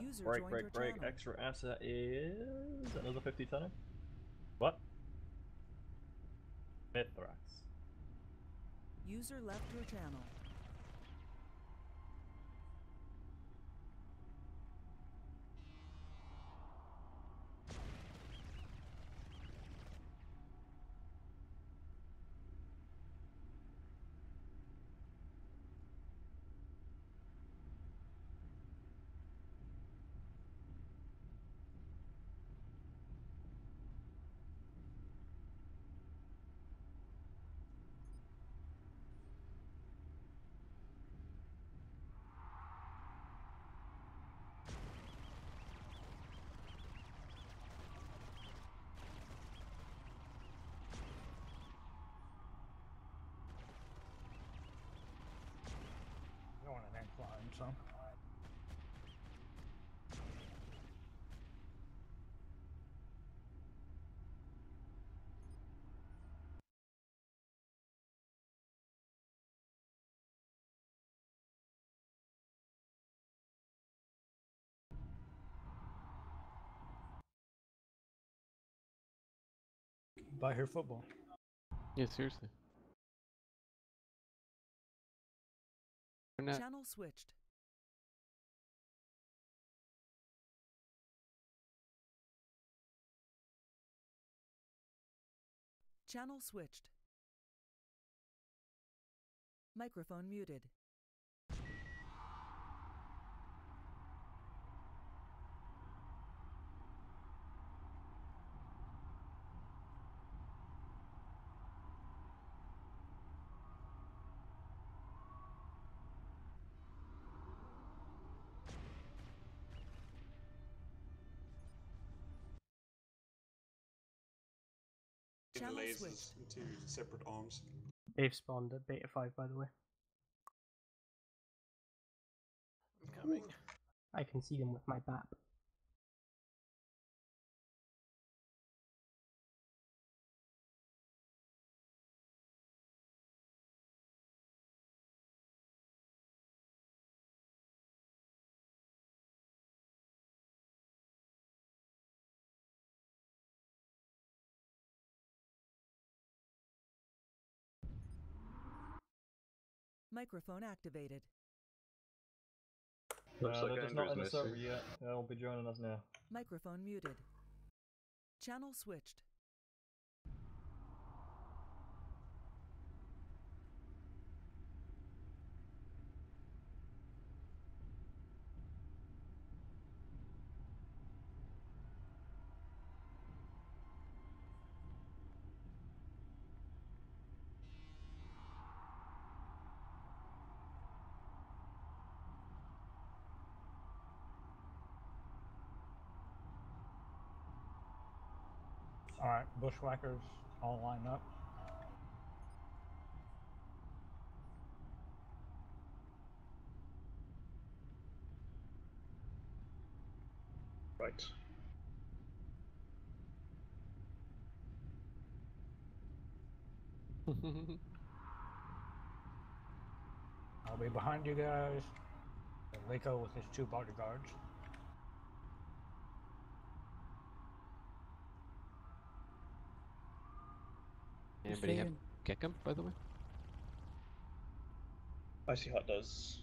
User Break, joined break, your break. channel. Extra asset is another 50 tonner. What? Mithrax. User left your channel. Going an incline, so. Buy her football. Yeah, seriously. Channel switched. Channel switched. Microphone muted. The Channel lasers switched. into separate arms. They've spawned at Beta 5, by the way. I'm coming. I can see them with my BAP. Microphone activated. Looks like they're just not in the Andrew's server missing. yet. They'll be joining us now. Microphone muted. Channel switched. Alright, bushwhackers all line up. Right. I'll be behind you guys. Liko with his 2 bodyguards. Anybody have kick him, by the way? Icy Hot does.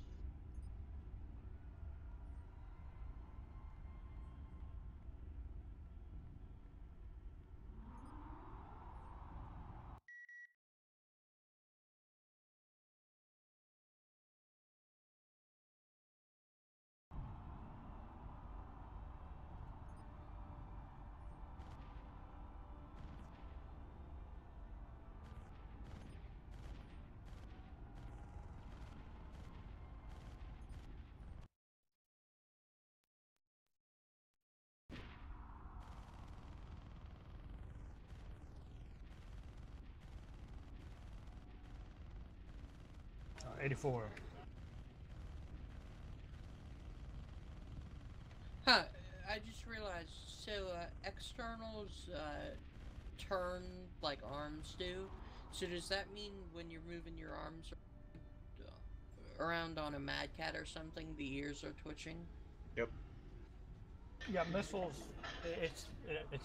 Uh, 84. Huh, I just realized, so externals turn like arms do. So does that mean when you're moving your arms around on a Mad Cat or something, the ears are twitching? Yep. Yeah, missiles, it's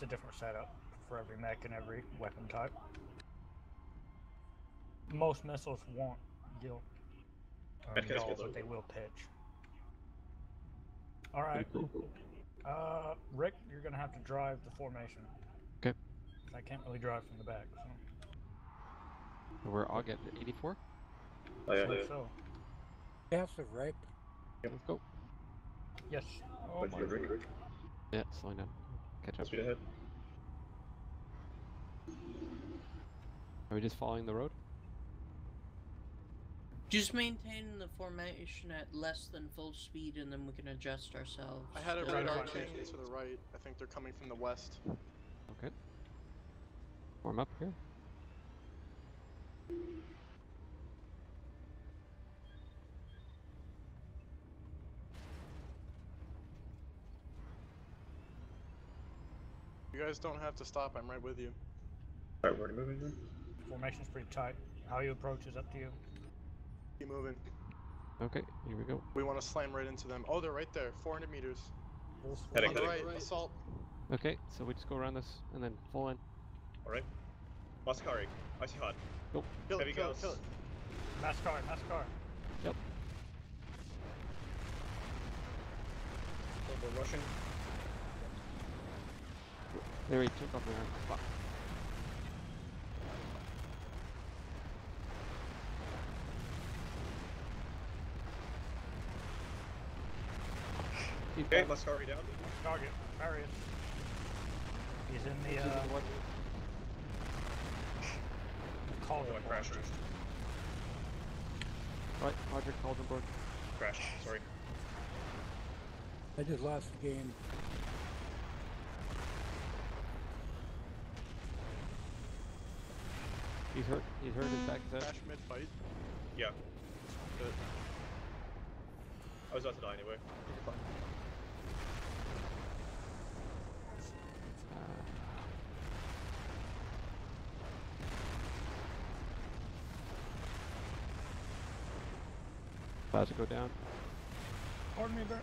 a different setup for every mech and every weapon type. Most missiles won't yield, but they will pitch. Alright. Rick, you're gonna have to drive the formation. Okay. I can't really drive from the back, so. We're all getting 84? Oh, yeah. So. Yes, Rick. Let's go. Yes. Oh my God. Yeah, slowing down. Catch up. Speed ahead. Are we just following the road? Just maintain the formation at less than full speed and then we can adjust ourselves. I had a radar ping to the right. I think they're coming from the west. Okay. Form up here. You guys don't have to stop. I'm right with you. Alright, we're already moving then. Formation's pretty tight. How you approach is up to you. Keep moving. Okay, here we go. We want to slam right into them. Oh, they're right there. 400 meters. Heading, On the heading. right, assault. Okay, so we just go around this and then full in. Alright. Mascari, Icy Hot. Go. Kill Heavy it, kill gals. it, kill it. Mascar. Yep. We're rushing. There he took off the arm. Fuck. Okay, Mascari down. Target. Various. He's in the cauldron. Oh, I crashed. Right, Roger, cauldron board. Crashed, sorry. I just lost the game. He's hurt. He's hurt. His back is out. Crash mid-fight. Yeah. Good. I was about to die anyway. You're fine. About to go down. Pardon me, Bert.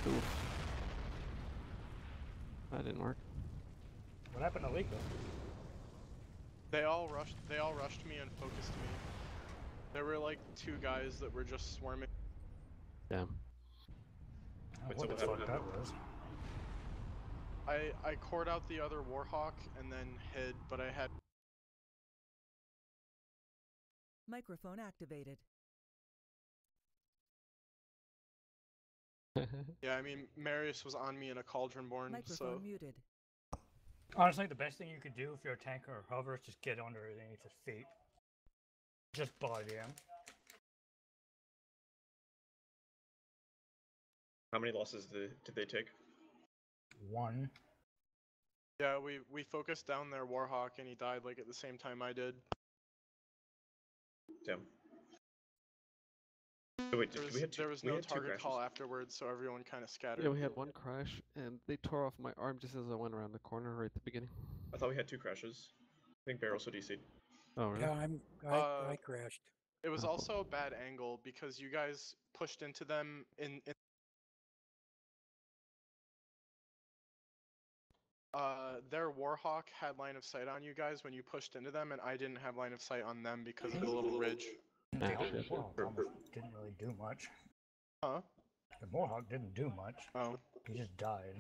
Oof. That didn't work. What happened to Liko? They all rushed me and focused me. There were like 2 guys that were just swarming. Damn. What the fuck that was? I cored out the other Warhawk and then hid, but I had. Microphone activated. Yeah, I mean, Marius was on me in a Cauldronborn, Microphone so. muted. Honestly, the best thing you could do if you're a tanker or hover is just get underneath his feet. Just body him. How many losses did they take? 1. Yeah, we focused down their Warhawk and he died like at the same time I did. Damn. Oh, wait, There was no target call afterwards, so everyone kind of scattered. Yeah, we had one crash, and they tore off my arm just as I went around the corner right at the beginning. I thought we had 2 crashes. I think Bear also DC'd. Oh, really? Yeah, I crashed. It was also a bad angle because you guys pushed into them in their Warhawk had line of sight on you guys when you pushed into them, and I didn't have line of sight on them because of the little ridge. The Warhawk almost didn't really do much. Huh? The Warhawk didn't do much. Oh. He just died.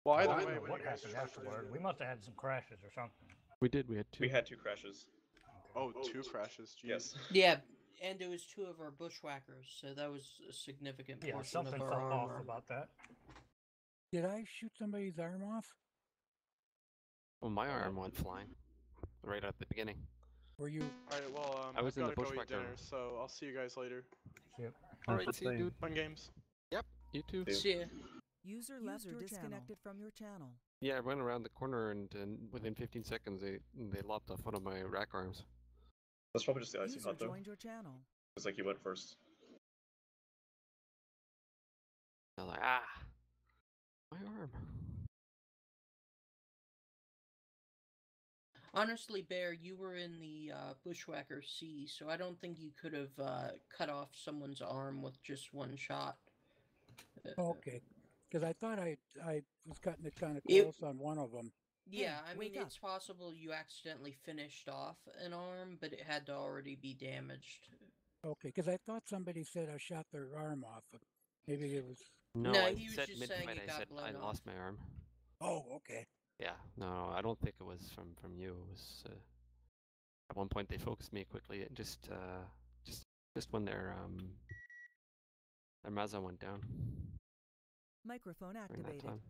Well, I either don't way, know when what you guys happened pushed afterward. in- We must have had some crashes or something. We did. We had 2. We had 2 crashes. Oh, 2 crashes. Jeez. Yes. Yeah, and it was 2 of our bushwhackers, so that was a significant Yeah, portion something of felt our off armor. about that. Did I shoot somebody's arm off? Well, my arm went flying right at the beginning. Were you? Alright, well, I was I've in the gotta go eat bushwhacker. dinner, so I'll see you guys later. Yep. Alright, see you, dude. Fun games. Yep, you too. See ya. User left or disconnected from your channel. Yeah, I went around the corner, and within 15 seconds, they lopped off one of my rack arms. That's probably just the icy User hot though. joined your channel. It's like you went first. I was like, ah, my arm. Honestly, Bear, you were in the Bushwhacker C, so I don't think you could have cut off someone's arm with just one shot. Okay, because I thought I was cutting it kind of It- close on one of them. Yeah, Hey, I mean, wake up. it's possible you accidentally finished off an arm, but it had to already be damaged. Okay, because I thought somebody said I shot their arm off. But maybe it was. No, No, I he was said just saying mid-fight, it I got said blown I off. lost my arm. Oh, okay. Yeah, no, I don't think it was from you. It was at one point they focused me quickly, and just when their Mazda went down. Microphone During that activated. time.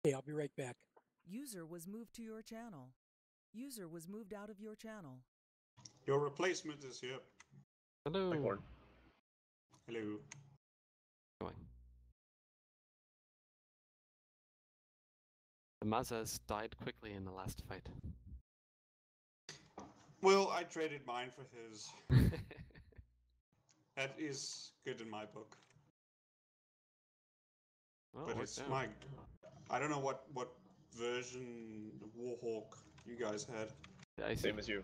Hey, I'll be right back. User was moved to your channel. User was moved out of your channel. Your replacement is here. Hello. Hello. Going. The Mazdas died quickly in the last fight. Well, I traded mine for his. That is good in my book. Well, But it it's worked out. I don't know what version of Warhawk you guys had. Yeah, Same as you.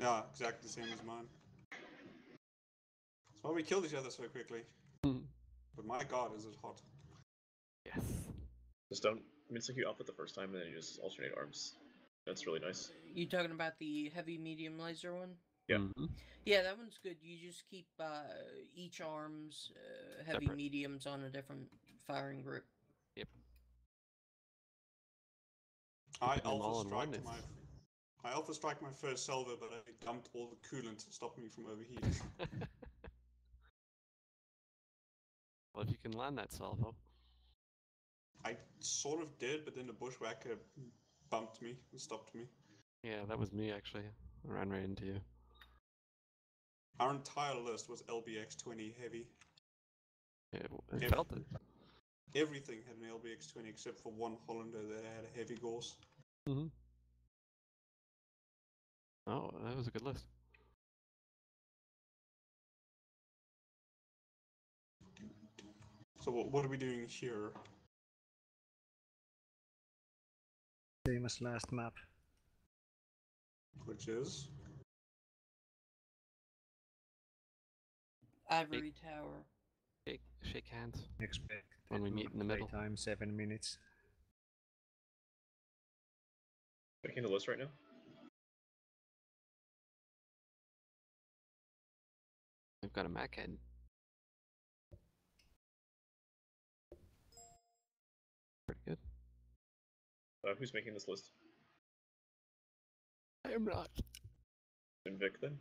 Yeah, exactly the same as mine. That's why we killed each other so quickly. But my god, is it hot. Yes. Just don't. I mean, it's like you up it the first time and then you just alternate arms. That's really nice. You talking about the heavy medium laser one? Yeah. Yeah, that one's good. You just keep each arm's heavy Separate. mediums on a different firing group. Yep. I Keeping them all alpha in one, strike it's- I alpha strike my first salvo, but I dumped all the coolant to stop me from overheating. Well, if you can land that salvo. I sort of did, but then the bushwhacker bumped me and stopped me. Yeah, that was me actually. I ran right into you. Our entire list was LBX-20 heavy. It felt it. Everything had an LBX-20 except for one Hollander that had a heavy Gauss. Mm-hmm. Oh, that was a good list. So what are we doing here? Same as last map. Which is? Ivory Tower. Shake hands. Expect When we meet in the middle. Time 7 minutes. Making the list right now? I've got a Mac head. Pretty good. Who's making this list? I am not. And Vic then?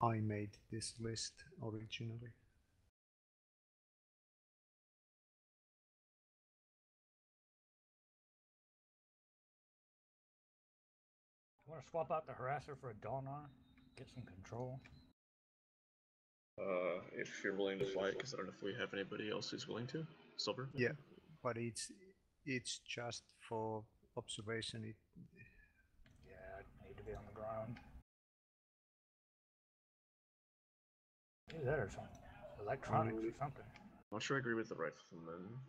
I made this list originally. Want to swap out the harasser for a Dolnar? Get some control. If you're willing to fly it, because I don't know if we have anybody else who's willing to. Silver? Yeah, but it's just for observation. Yeah, I need to be on the ground. Is that or something? Electronics or something. I'm not sure I agree with the rifleman.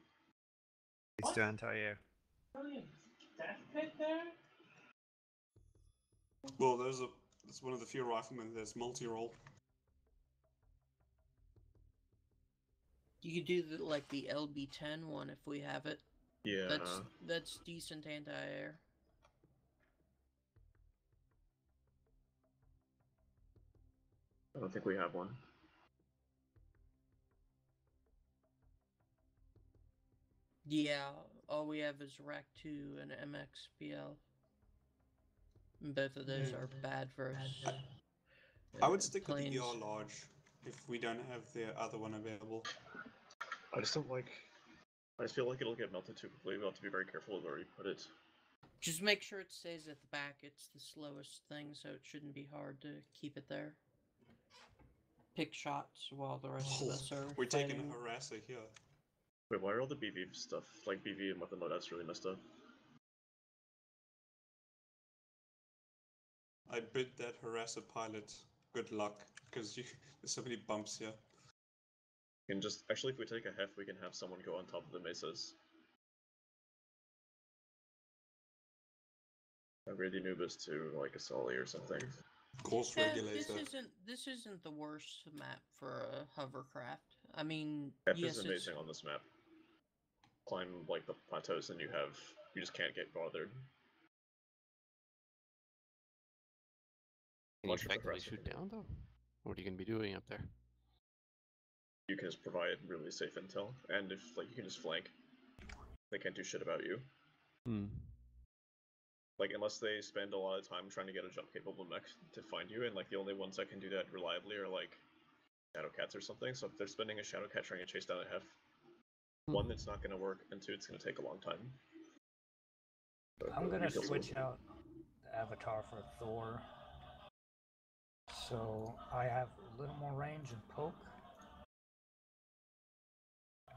It's the anti-air. Well, that's one of the few riflemen that's multi-role. You could do like the LB-10 one if we have it. Yeah. That's decent anti-air. I don't think we have one. Yeah, all we have is Rack 2 and MXPL. And both of those are bad for us. I would stick with planes. the ER large if we don't have the other one available. I just don't like... I just feel like it'll get melted too quickly. We'll have to be very careful with where we put it. Just make sure it stays at the back. It's the slowest thing, so it shouldn't be hard to keep it there. Pick shots while the rest of us are We're fighting. taking a harasser here. Wait, why are all the BV stuff, like BV and weapon loadouts, really messed up? I bid that harasser pilot good luck, because there's so many bumps here. We can just... Actually, if we take a hef, we can have someone go on top of the mesas. Upgrade the Anubis to, like, a Sully or something. Course regulator. This isn't the worst map for a hovercraft. I mean, Hef yes, is amazing on this map. Climb, like, the plateaus and you just can't get bothered. Can you effectively shoot down, though? What are you going to be doing up there? You can just provide really safe intel, and if, like, you can just flank. They can't do shit about you. Like, unless they spend a lot of time trying to get a jump-capable mech to find you, and, like, the only ones that can do that reliably are, like, Shadowcats or something, so if they're spending a Shadowcat trying to chase down a hef, one, it's not going to work, and two, it's going to take a long time. So, I'm going to switch out the avatar for Thor. So I have a little more range and poke.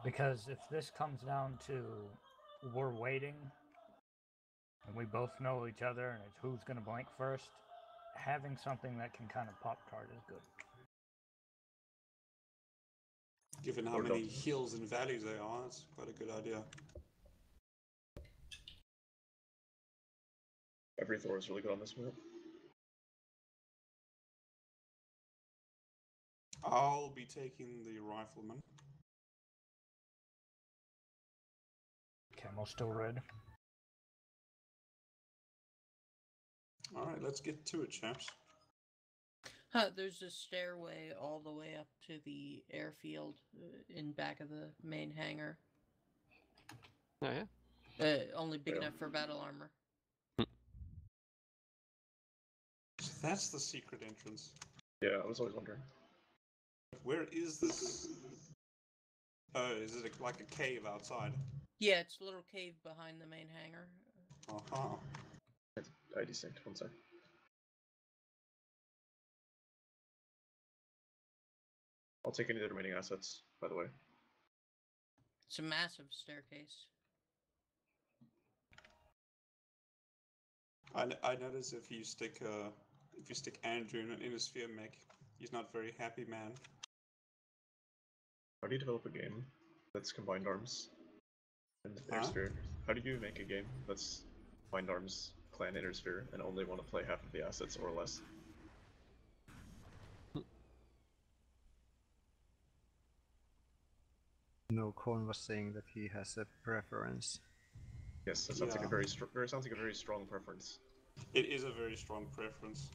Because if this comes down to we're waiting, and we both know each other, and it's who's going to blank first, having something that can kind of pop-tart is good. Given how many hills and valleys there are, it's quite a good idea. Every Thor is really good on this map. I'll be taking the rifleman. Camo still red. Alright, let's get to it, chaps. There's a stairway all the way up to the airfield in back of the main hangar. Oh, yeah? Only big enough for battle armor. So that's the secret entrance. Yeah, I was always wondering. Where is this? Oh, is it like a cave outside? Yeah, it's a little cave behind the main hangar. Uh-huh. ID synced, one sec. I'll take any of the remaining assets, by the way. It's a massive staircase. I notice if you stick Andrew in an Innisphere mech, he's not very happy, man. How do you develop a game that's combined arms and Airsphere? How do you make a game that's combined arms, clan, Airsphere, and only want to play half of the assets or less? No, Korn was saying that he has a preference. Yes, that sounds like a very strong preference. It is a very strong preference.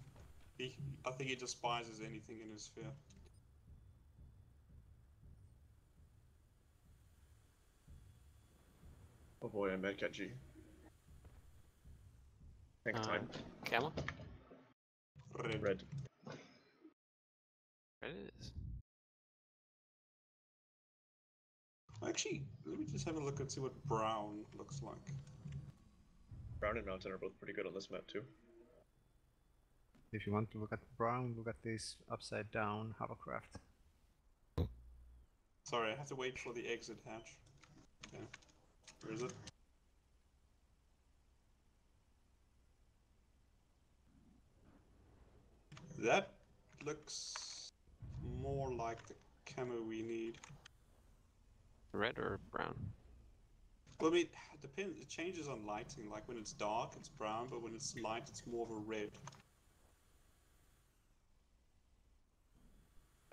I think he despises anything in his sphere. Oh boy, I met Genji. Tank time. Camel? Red. Red. Red it is. Actually, let me just have a look and see what brown looks like. Brown and Mountain are both pretty good on this map too. If you want to look at brown, look at this upside down hovercraft. Sorry, I have to wait for the exit hatch. Okay. Where is it? That looks more like the camo we need. Red or brown? Well, I mean, it depends. It changes on lighting. Like when it's dark, it's brown, but when it's light, it's more of a red.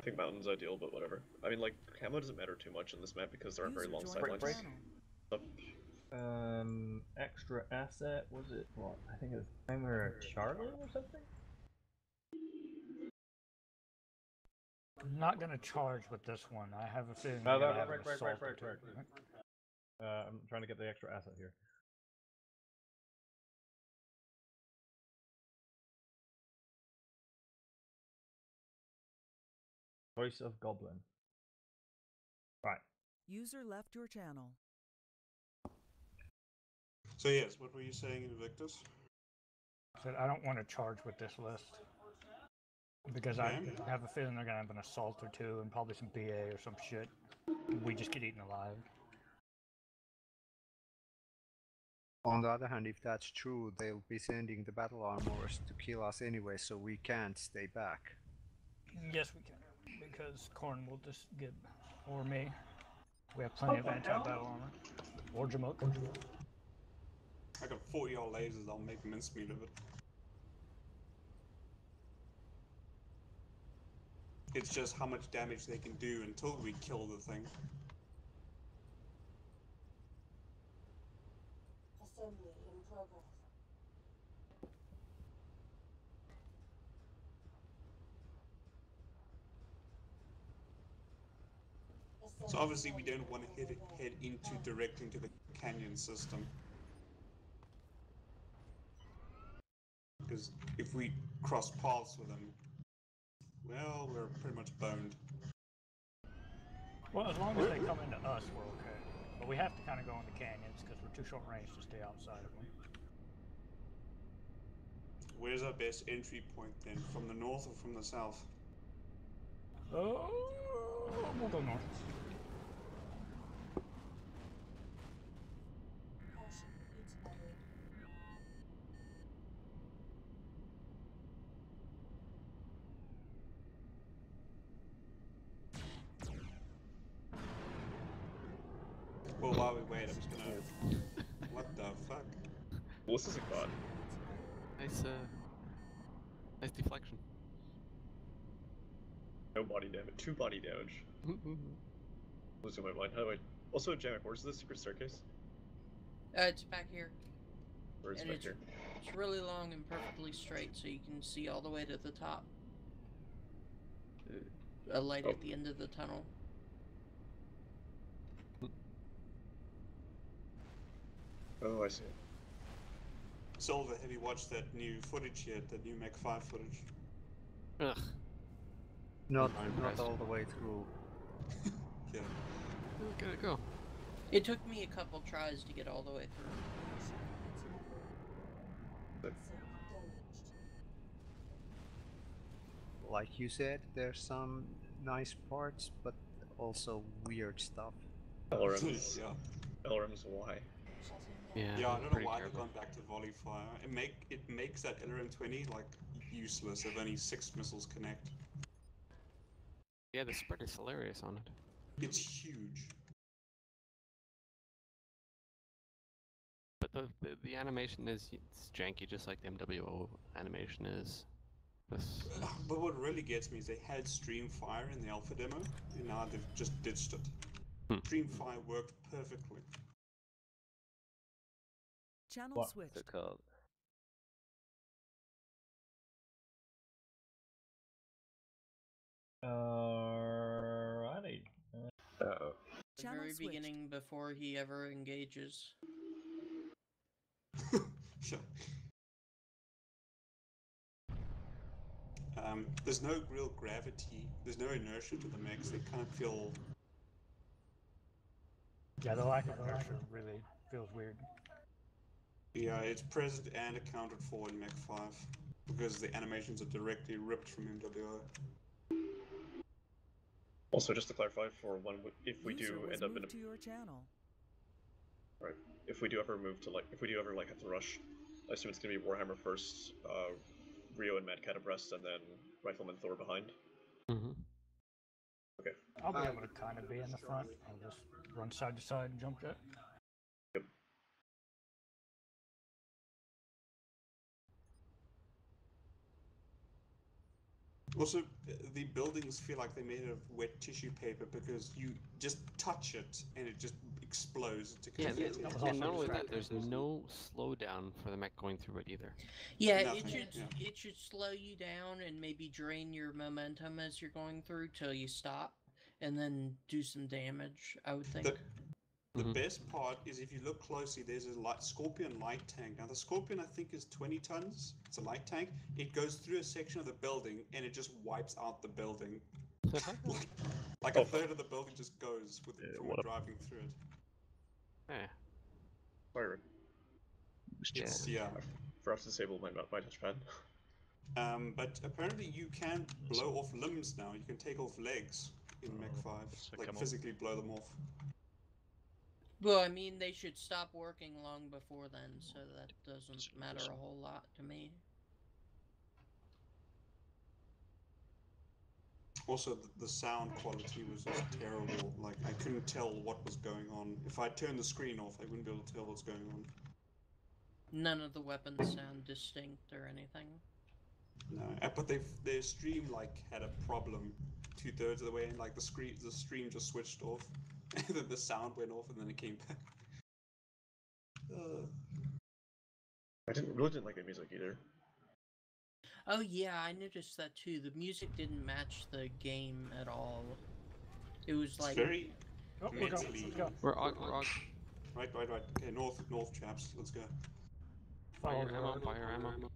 I think Mountain's ideal, but whatever. I mean, like, camo doesn't matter too much in this map because there aren't very long sidelines. Extra asset, was it what? I think it was Timer Charlie or something? I'm not gonna charge with this one. I have a feeling. No, you're no, gonna have an right. assault or two. I'm trying to get the extra asset here. Voice of Goblin. Right. User left your channel. So yes, what were you saying, Invictus? Said I don't want to charge with this list because I have a feeling they're gonna have an assault or two and probably some BA or some shit. We just get eaten alive. On the other hand, if that's true, they'll be sending the battle armors to kill us anyway, so we can't stay back. Yes, we can, because Korn will just get, or me. We have plenty of anti-battle armor. Or Jamoke. I got 40 odd lasers, I'll make mincemeat of it. It's just how much damage they can do until we kill the thing. Assembly in progress. So obviously we don't want to head direct into the canyon system. Because if we cross paths with them, well, we're pretty much boned. Well, as long as they come into us, we're okay. But we have to kind of go into canyons because we're too short range to stay outside of them. Where's our best entry point then? From the north or from the south? Oh, we'll go north. Well, while we wait, I'm just gonna... What the fuck? Well, this is a god. Nice deflection. No body damage. 2 body damage. Losing my mind. How do I... Also, Jamek, where's the secret staircase? It's back here. Where is it back here? It's really long and perfectly straight, so you can see all the way to the top. A light at the end of the tunnel. Oh, I see. Silver, have you watched that new footage yet? That new Mech 5 footage? Ugh. Not all the way through. Yeah. Look at it go. It took me a couple tries to get all the way through. Like you said, there's some nice parts, but also weird stuff. LRMs. Yeah. LRMs, why? Yeah, I don't know why terrible. they've gone back to volley fire. It makes that LRM-20 like useless if only 6 missiles connect. Yeah, the spread is hilarious on it. It's huge. But the animation is it's janky, just like the MWO animation is. But what really gets me is they had stream fire in the alpha demo, and now they've just ditched it. Stream 5 worked perfectly. Channel What's switched. it called? Alrighty. Uh-oh. The Channel very switched. beginning before he ever engages. Sure. There's no real gravity. There's no inertia to the mechs. They kind of feel. Yeah, the lack of inertia really feels weird. Yeah, it's present and accounted for in Mech 5 because the animations are directly ripped from MWO. Also, just to clarify, for when if we User do was end up in moved to your channel. right, if we do ever move to if we do ever have to rush, I assume it's gonna be Warhammer first, Rio and Mad Cat abreast, and then Rifleman Thor behind. Mm-hmm. Okay. I'll be able to kind of be in the front. I'll just run side to side and jump jet. Yep. Also, the buildings feel like they're made of wet tissue paper because you just touch it and it just explodes into Yeah, confetti. and not only that, there's no slowdown for the mech going through it either. Yeah, Nothing, it should slow you down and maybe drain your momentum as you're going through till you stop, and then do some damage. I would think. The best part is if you look closely, there's a Scorpion light tank. Now the Scorpion I think is 20 tons. It's a light tank. It goes through a section of the building and it just wipes out the building. like a third of the building just goes from it driving through it. Yeah. Sorry. Yeah. Forgot to disable my touchpad. But apparently you can blow off limbs now. You can take off legs in Mech 5. Like physically blow them off. Well, I mean, they should stop working long before then, so that doesn't matter a whole lot to me. Also, the sound quality was just terrible. Like, I couldn't tell what was going on. If I turned the screen off, I wouldn't be able to tell what's going on. None of the weapons sound distinct or anything. No, but their stream like had a problem 2/3 of the way, and like the stream just switched off, and then the sound went off, and then it came back. I really didn't like the music either. Oh yeah, I noticed that too. The music didn't match the game at all. It was like very mentally. mentally. We're og. Right. Okay, north chaps, let's go. Fire ammo.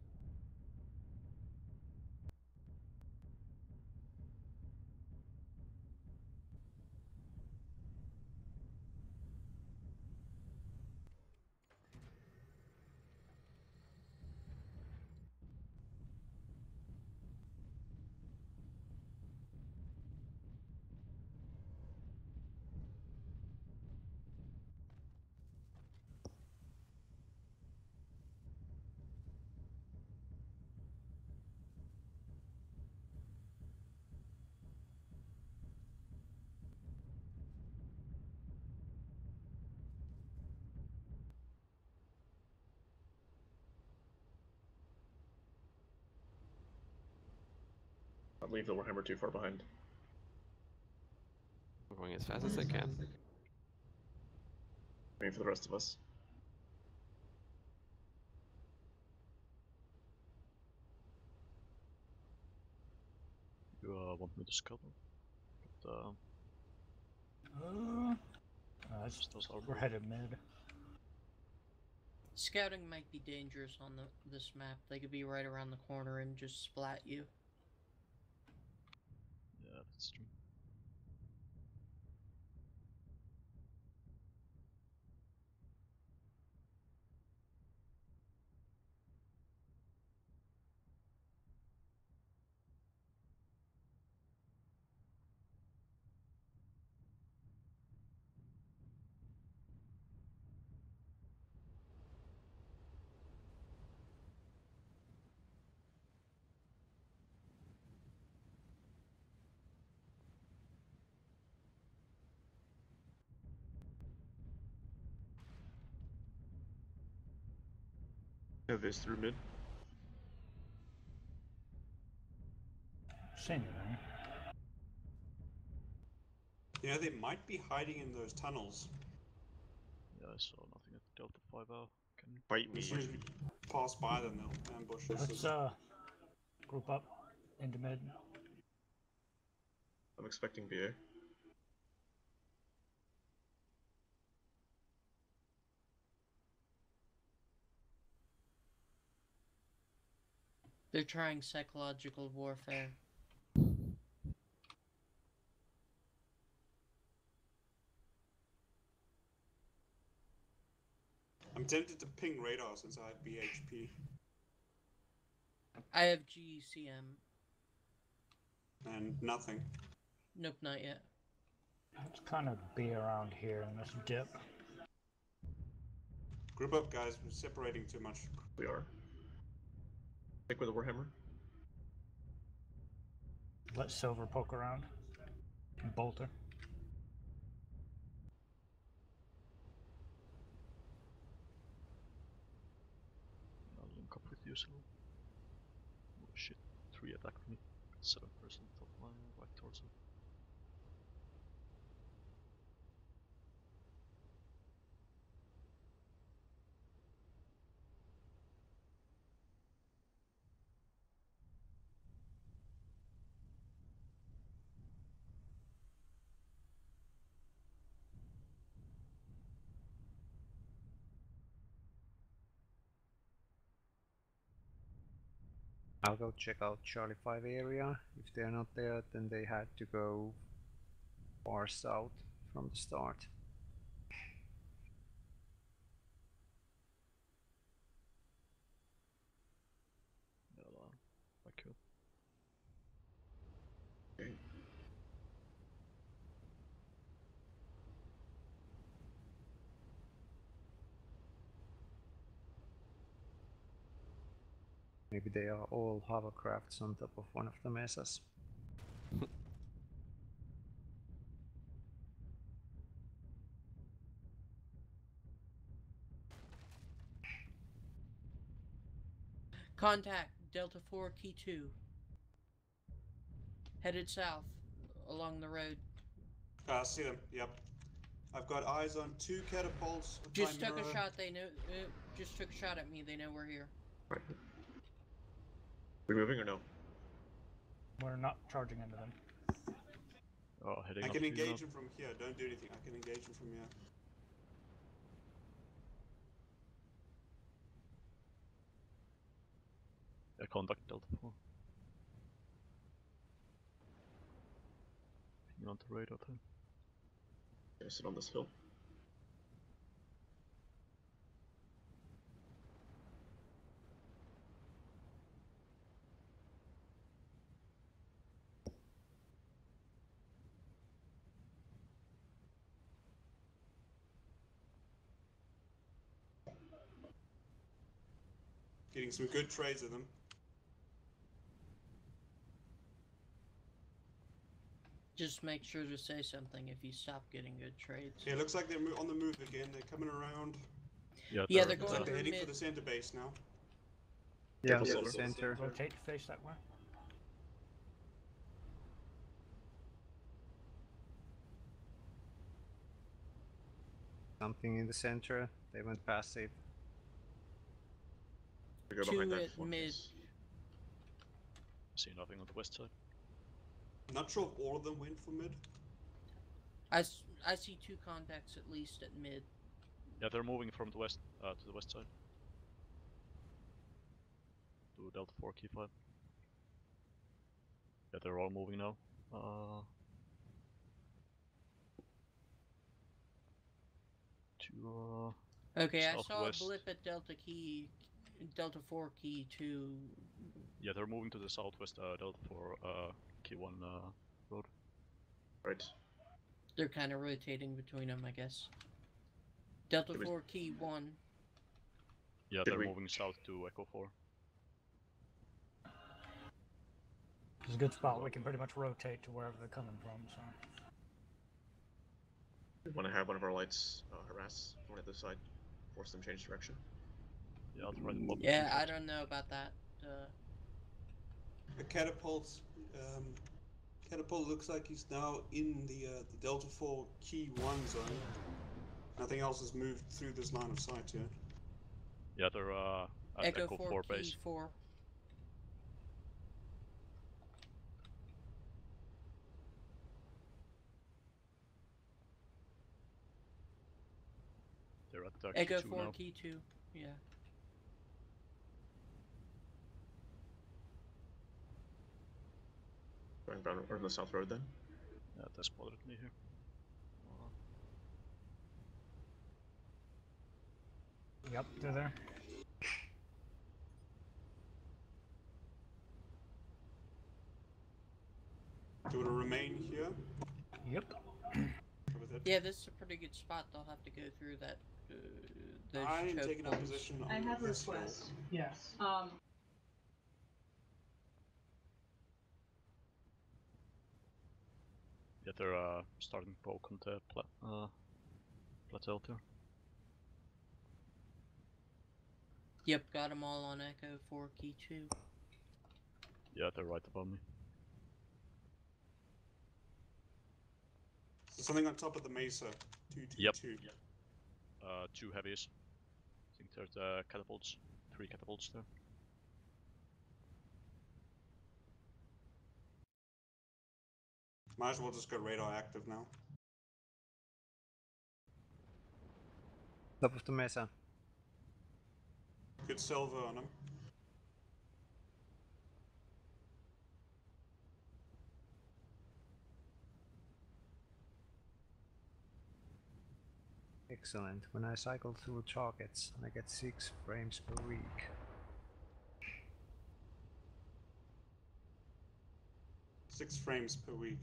I'll leave the Warhammer too far behind. I'm going as fast as I can. Waiting for the rest of us. You want me to scuttle? We're headed mid. Scouting might be dangerous on this map. They could be right around the corner and just splat you. Yeah, that's true. Yeah, this through mid. Same, man. Yeah, they might be hiding in those tunnels. Yeah, I saw nothing at Delta 5 hour. Can Bite me. As soon as we pass by them, they'll ambush us. Let's group up into mid. I'm expecting BA. They're trying psychological warfare. I'm tempted to ping radar since I have BHP. I have GECM. And nothing. Nope, not yet. Let's kind of be around here in this dip. Group up, guys. We're separating too much. We are. Stick with the Warhammer. Let Silver poke around. Bolter. I'll link up with you, so. Oh shit, 3 attacked me. 7% of my right torso. I'll go check out Charlie 5 area. If they're not there, then they had to go far south from the start. I could. Okay. Maybe they are all hovercrafts on top of one of the mesas. Contact Delta 4 Key 2. Headed south along the road. I see them. Yep. I've got eyes on 2 catapults. Just took a shot. They know. Just took a shot at me. They know we're here. Right. We moving or no? We're not charging into them. Oh, heading I up can to engage you them from here. Don't do anything. I can engage them from here. now. Contact Delta 4. Ping on the radar too. Gonna sit on this hill. Getting some good trades of them. Just make sure to say something if you stop getting good trades. Yeah, looks like they're on the move again. They're coming around. Yeah, they're Looks going like they're heading mid. for the center base now. Yeah, the center. Rotate to face that way. Something in the center. They went passive. We go 2 behind that at one. mid. See nothing on the west side. Not sure if all of them went for mid. I see 2 contacts at least at mid. Yeah, they're moving from the west to the west side. To Delta 4 Key 5. Yeah, they're all moving now. To Okay, I saw a southwest. blip at Delta 4 Key 2. Yeah, they're moving to the southwest Delta 4 Key 1 road. Right. They're kind of rotating between them, I guess. Delta 4 Key 1. Yeah, they're moving south to Echo 4. It's a good spot. We can pretty much rotate to wherever they're coming from. So. We want to have one of our lights harass one at the side, force them change direction. Yeah, I'll try to block. Yeah, I don't know about that. The catapults Catapult looks like he's now in the Delta 4 Key 1 zone. Nothing else has moved through this line of sight yet. Yeah, they're at Echo, Echo 4 Key base. 4. They're at Echo Key 2 4, now. Key 2. Yeah. Going down on the south road then? Yeah, they spotted me here. Yep, they're there. Do you want to remain here? Yep. Yeah, this is a pretty good spot. They'll have to go through that. Those I am choke taking up points. position I on have a this hill. request. Yes. Yeah, they're starting to poke on the plateau there. Yep, got them all on Echo 4, Key 2. Yeah, they're right above me. So something on top of the mesa. 222. Yep. Two heavies. I think there's catapults. 3 catapults there. Might as well just go radar active now. Top of the mesa. Good silver on him. Excellent. When I cycle through targets, I get 6 frames per week. Six frames per week.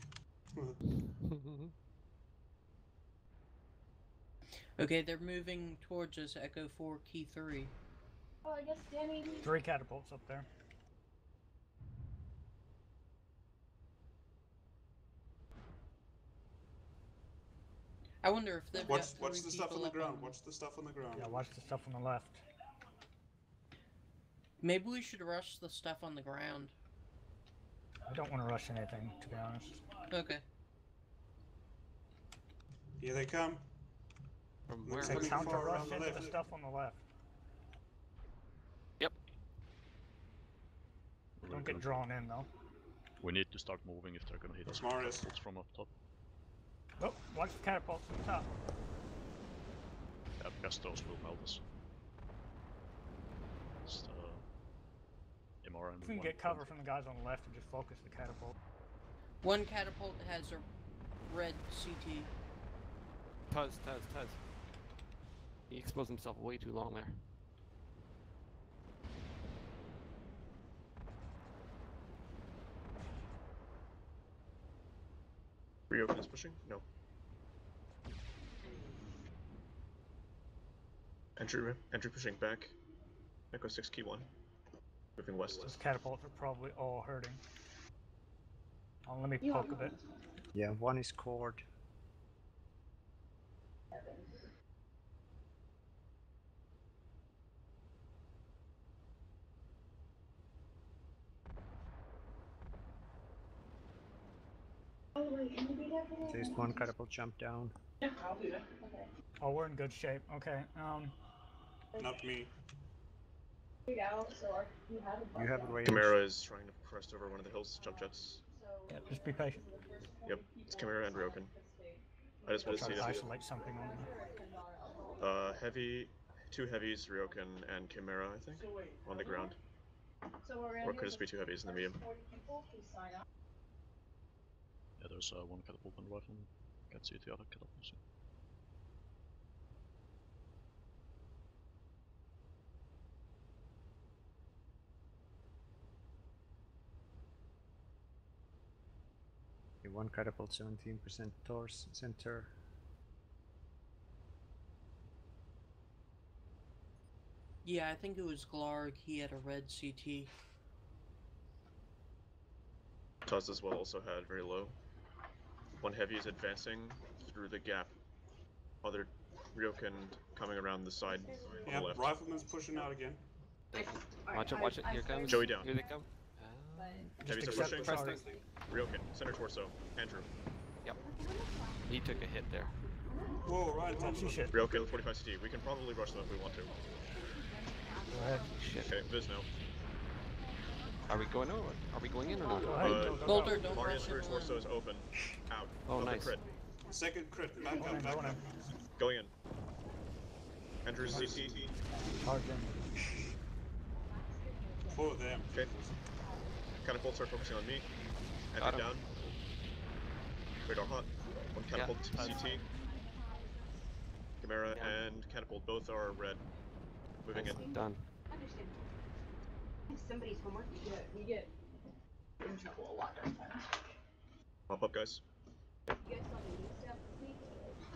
Okay, they're moving towards us, Echo 4, Key 3. Oh, I guess Danny. 3 catapults up there. I wonder if they've Watch got 3 the stuff on people the up ground. Watch the stuff on the ground. Yeah, watch the stuff on the left. Maybe we should rush the stuff on the ground. I don't want to rush anything, to be honest. Okay. Here they come. From Looks where? like It's time to far rush around the into left. the stuff on the left. Yep. Don't get drawn in, though. We need to start moving if they're gonna hit us with Morris. catapults from up top. Oh, watch the catapults from the top. Yeah, because those will melt us. Just MR and If you can get cover from the guys on the left and just focus the catapult. One catapult has a red CT. Tuz. He exposed himself way too long there. Reopen is pushing? No. Entry pushing back. Echo 6 Key 1. Moving west. Those catapults are probably all hurting. Oh, let me poke a bit. Yeah, one is cored. At least one catapult jumped down. Yeah, I'll do that. Okay. Oh, we're in good shape. Okay. Not me. You have a You have a range. Chimera is trying to crest over one of the hills. Jump jets. Yeah, just be patient. Yep, it's Chimera and Ryokan. I just want to Try see to if isolate something on them. two heavies, Ryokan and Chimera, I think, on the ground. Or could just be 2 heavies in the medium. Yeah, there's one catapult on the rifle. Can't see the other catapults. One catapult, 17% torse center. Yeah, I think it was Glarg. He had a red CT. Tuz as well also had very low. One heavy is advancing through the gap. Other Ryokan coming around the side on Yeah, the left. rifleman's pushing out again. Watch it, here comes. Joey down. Here they come. Heavies are accept pushing. Charlie. Ryoken, center torso. Andrew. Yep. He took a hit there. Whoa, right on top of it. Ryoken, 45 CT. We can probably rush them if we want to. Go ahead. Shit. Okay, Viz now. Are we going over? Are we going in or not? Boulder, don't Marius rush rear in torso alone. is open. Out. Oh, Of the nice. crit. Second crit, back up, back up. Going in. Andrew's CT. Hard in. For them. Okay. Catapult start focusing on me. Got Andrew him. down. Radar hot. One catapult CT. Chimera and catapult both are red. Moving in. Done. Understand. If somebody's homework, you get in trouble a lot of times. Pop up, guys. You guys saw the new stuff this week?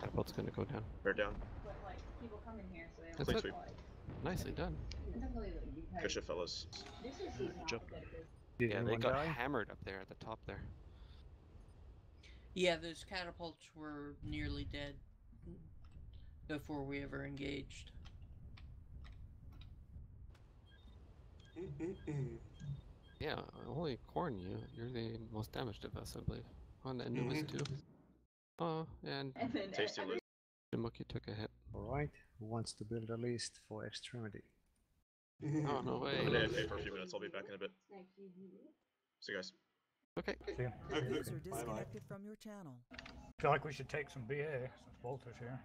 Catapult's gonna go down. Bear down. But like people come in here, so they That's don't it. sweep. Nicely done. Good shit, fellas. This is season job. Did Yeah, they anyone got die? hammered up there at the top there. Yeah, those catapults were nearly dead before we ever engaged. Yeah, only Corn, you're the most damaged of us, I believe. Oh, and Anubis too. Oh, and Tasty Liz. Jamuki took a hit. Alright, who wants to build a list for extremity? Oh, no way. I'm gonna AFK for a few minutes. I'll be back in a bit. See you guys. Okay. See ya. User disconnected from your channel. Feel like we should take some BA since Bolter's here.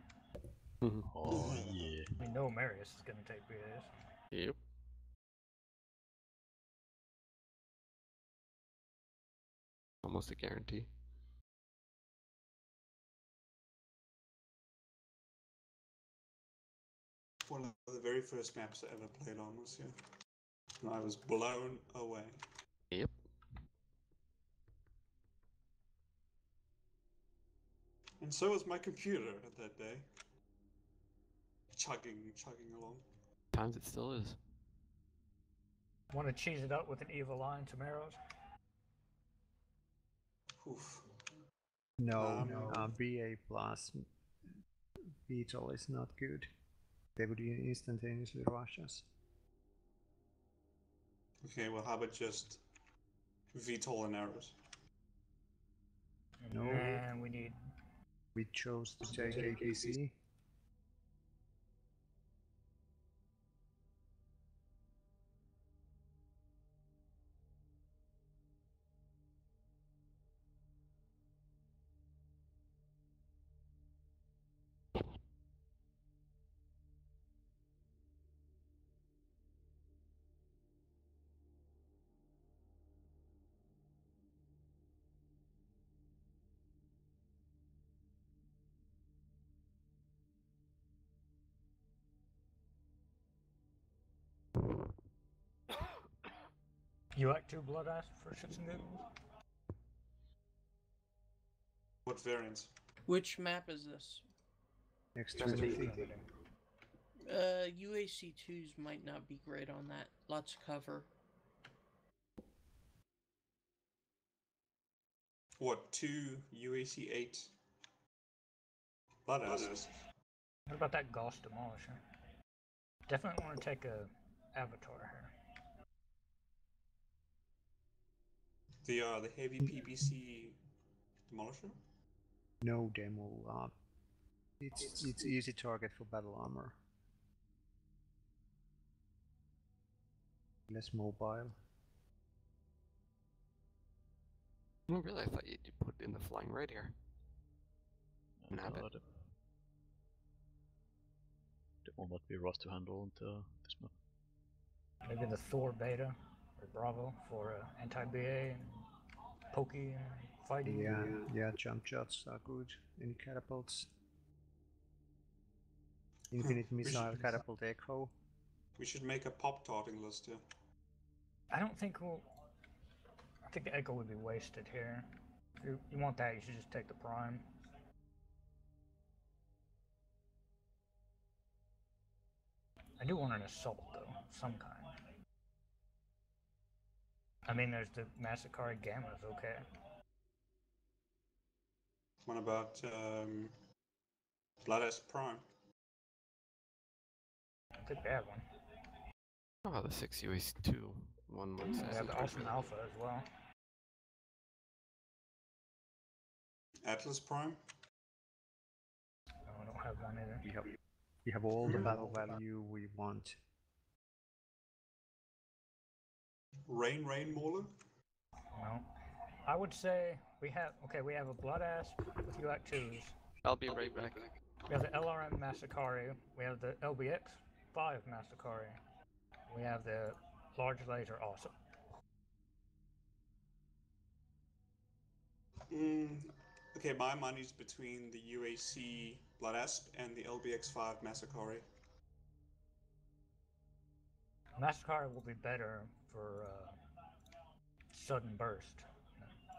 Oh yeah. We know Marius is gonna take BAs. Yep. Almost a guarantee. One of the very first maps I ever played on was here. And I was blown away. Yep. And so was my computer at that day. Chugging along. Times it still is. Want to cheese it up with an evil eye and some arrows? Oof. No, BA plus Beetle is not good. They would instantaneously rush us. Okay, well, how about just VTOL and arrows? No. And we need. We chose to take APC. You like 2 blood ice for shits and giggles? What variants? Which map is this? Extremity. UAC2s might not be great on that. Lots of cover. What, 2 UAC 8 blood asses? What about that Gauss Demolisher? Definitely want to take a Avatar here. The heavy PPC demolisher? No demo. It's easy target for battle armor. Less mobile. Oh, really? I thought you'd put in the flying right here. Nab it. It will not be rough to handle into this map. Maybe the Thor Beta or Bravo for anti-BA and pokey and fighting. Yeah, jump shots are good. Any catapults? Infinite missile catapult echo. We should make a pop-tarting list here. I don't think we'll. I think the Echo would be wasted here. If you want that, you should just take the Prime. I do want an assault though, some kind. I mean, there's the Massacre Gamma's okay. What about Blood S Prime? I think they have one. Oh, the 6 UAC2 One We have the Awesome Alpha as well. Atlas Prime? No, I don't have one either. We have all the battle value we want. Rain Mauler? No. I would say we have a Blood Asp with UAC 2s. I'll be right back. We have the LRM Massacari. We have the LBX 5 Massacari. We have the Large Laser Awesome. Okay, my money's between the UAC Blood Asp and the LBX5 Massacari. Massacari will be better for sudden burst.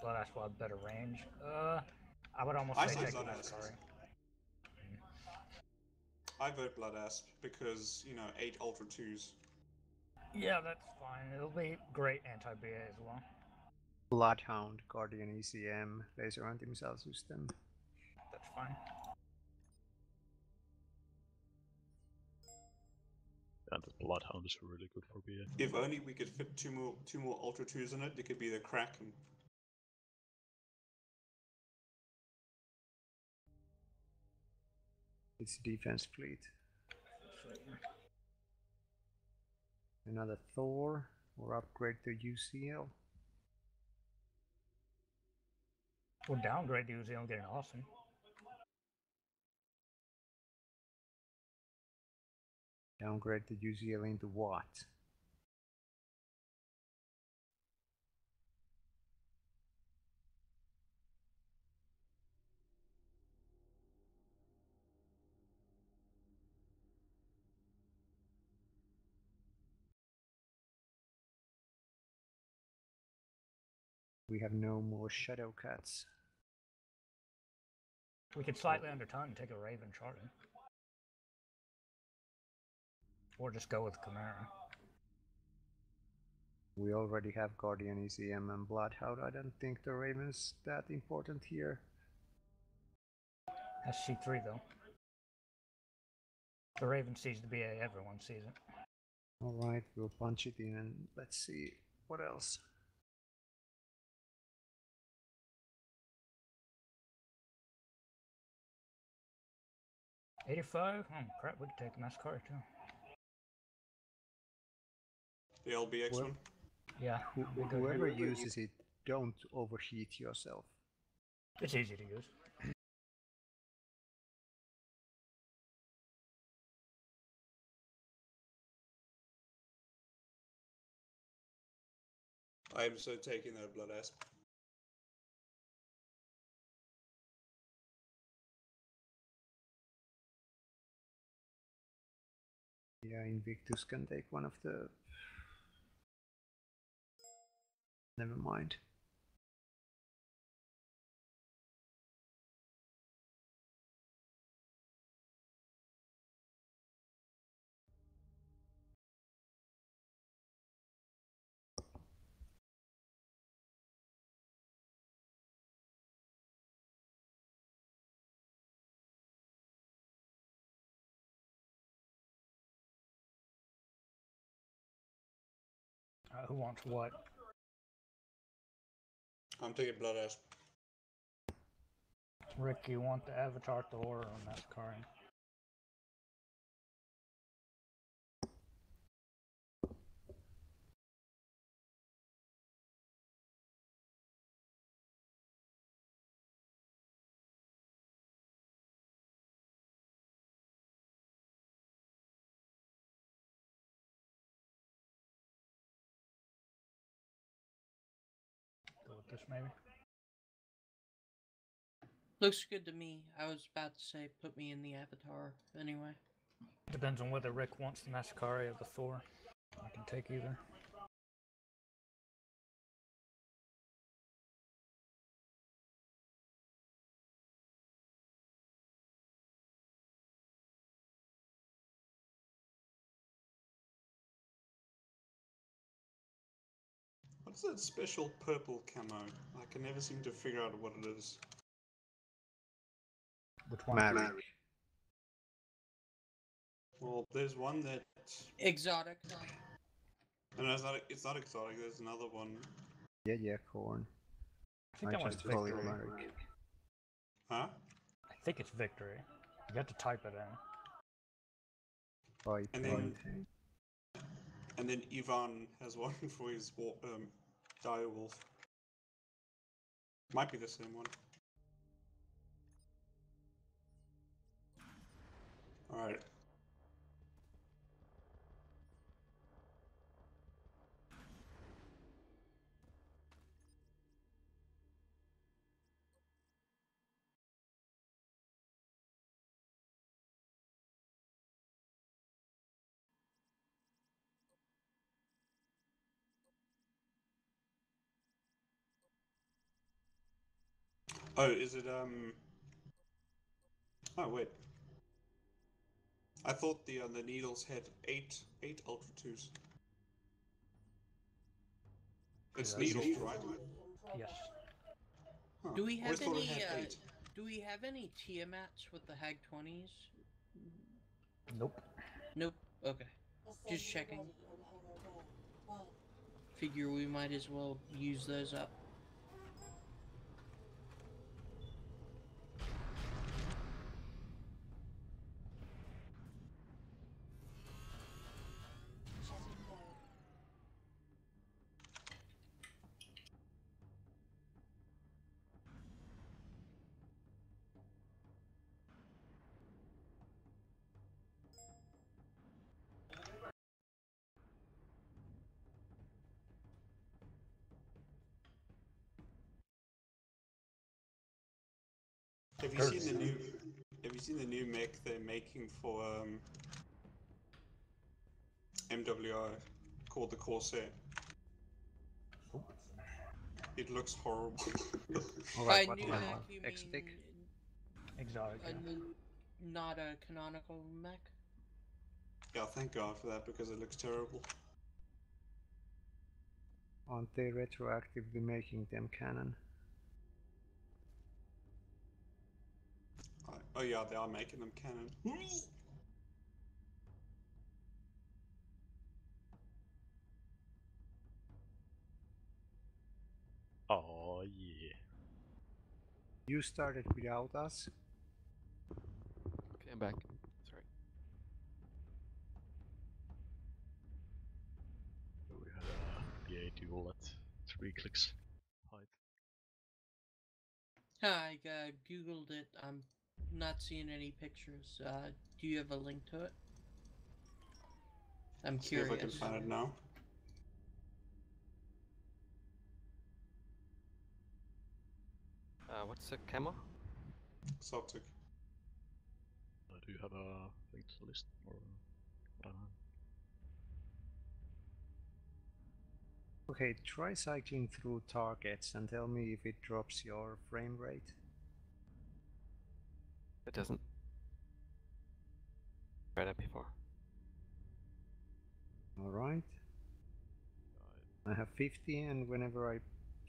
Blood Asp will have better range. I would almost say take the Massacari. I vote Blood Asp because, 8 Ultra 2s. Yeah, that's fine. It'll be great anti-BA as well. Bloodhound, Guardian ECM, Laser Anti-Missile System. That's fine. And the Bloodhound is really good for BA. If only we could fit two more Ultra 2s in it, it could be the Kraken. It's a defense fleet. Another Thor, or upgrade to UCL. Or downgrade to UCL and get an Awesome. Downgrade the UCL into what? We have no more Shadow Cats. We could slightly underton and take a Raven Charlie. Or just go with Chimera. We already have Guardian ECM and Bloodhound. I don't think the Raven's that important here. That's C3 though. The Raven sees the BA, everyone sees it. Alright, we'll punch it in and let's see what else. $85? Oh crap, we could take Massacari too. The LBX one? Yeah. Whoever uses it, don't overheat yourself. It's easy to use. I am so taking that Blood Asp. Yeah, Invictus can take one of the... Never mind. Who wants what? I'm taking Blood Asp. Rick, you want the Avatar Thor or Massacari? Go with this maybe? Looks good to me. I was about to say put me in the Avatar anyway. Depends on whether Rick wants the Massacari or the Thor. I can take either. What's that special purple camo? I can never seem to figure out what it is. Which one? Maverick. Well, there's one that... Exotic. No, it's not exotic. There's another one. Yeah, corn. I think that one's just call it Victory. Merrick. Huh? I think it's Victory. You have to type it in. And then Ivan has one for his dire wolf. Might be the same one. Alright. Oh, is it oh wait. I thought the needles had eight Ultra 2s. It's needles, right? Yes. Huh. Do we Always have thought it any? had 8. Do we have any Tiamats with the Hag 20s? Nope. Nope. Okay. Just checking. Figure we might as well use those up. Have you seen the new mech they're making for MWI called the Corsair? It looks horrible. By new mech, you mean exotic? Not a canonical mech. Yeah, thank God for that because it looks terrible. Aren't they retroactively making them canon? Oh yeah, they are making them canon. Oh yeah. You started without us? Okay, I'm back. Sorry. We had a BA duel at 3 clicks height. I googled it. I'm not seeing any pictures. Do you have a link to it? I'm See curious. if I can find it now. What's the camo? Exotic. Do you have a link to the list or I don't know. Okay, try cycling through targets and tell me if it drops your frame rate. It doesn't. Tried that before. Alright. I have 50 and whenever I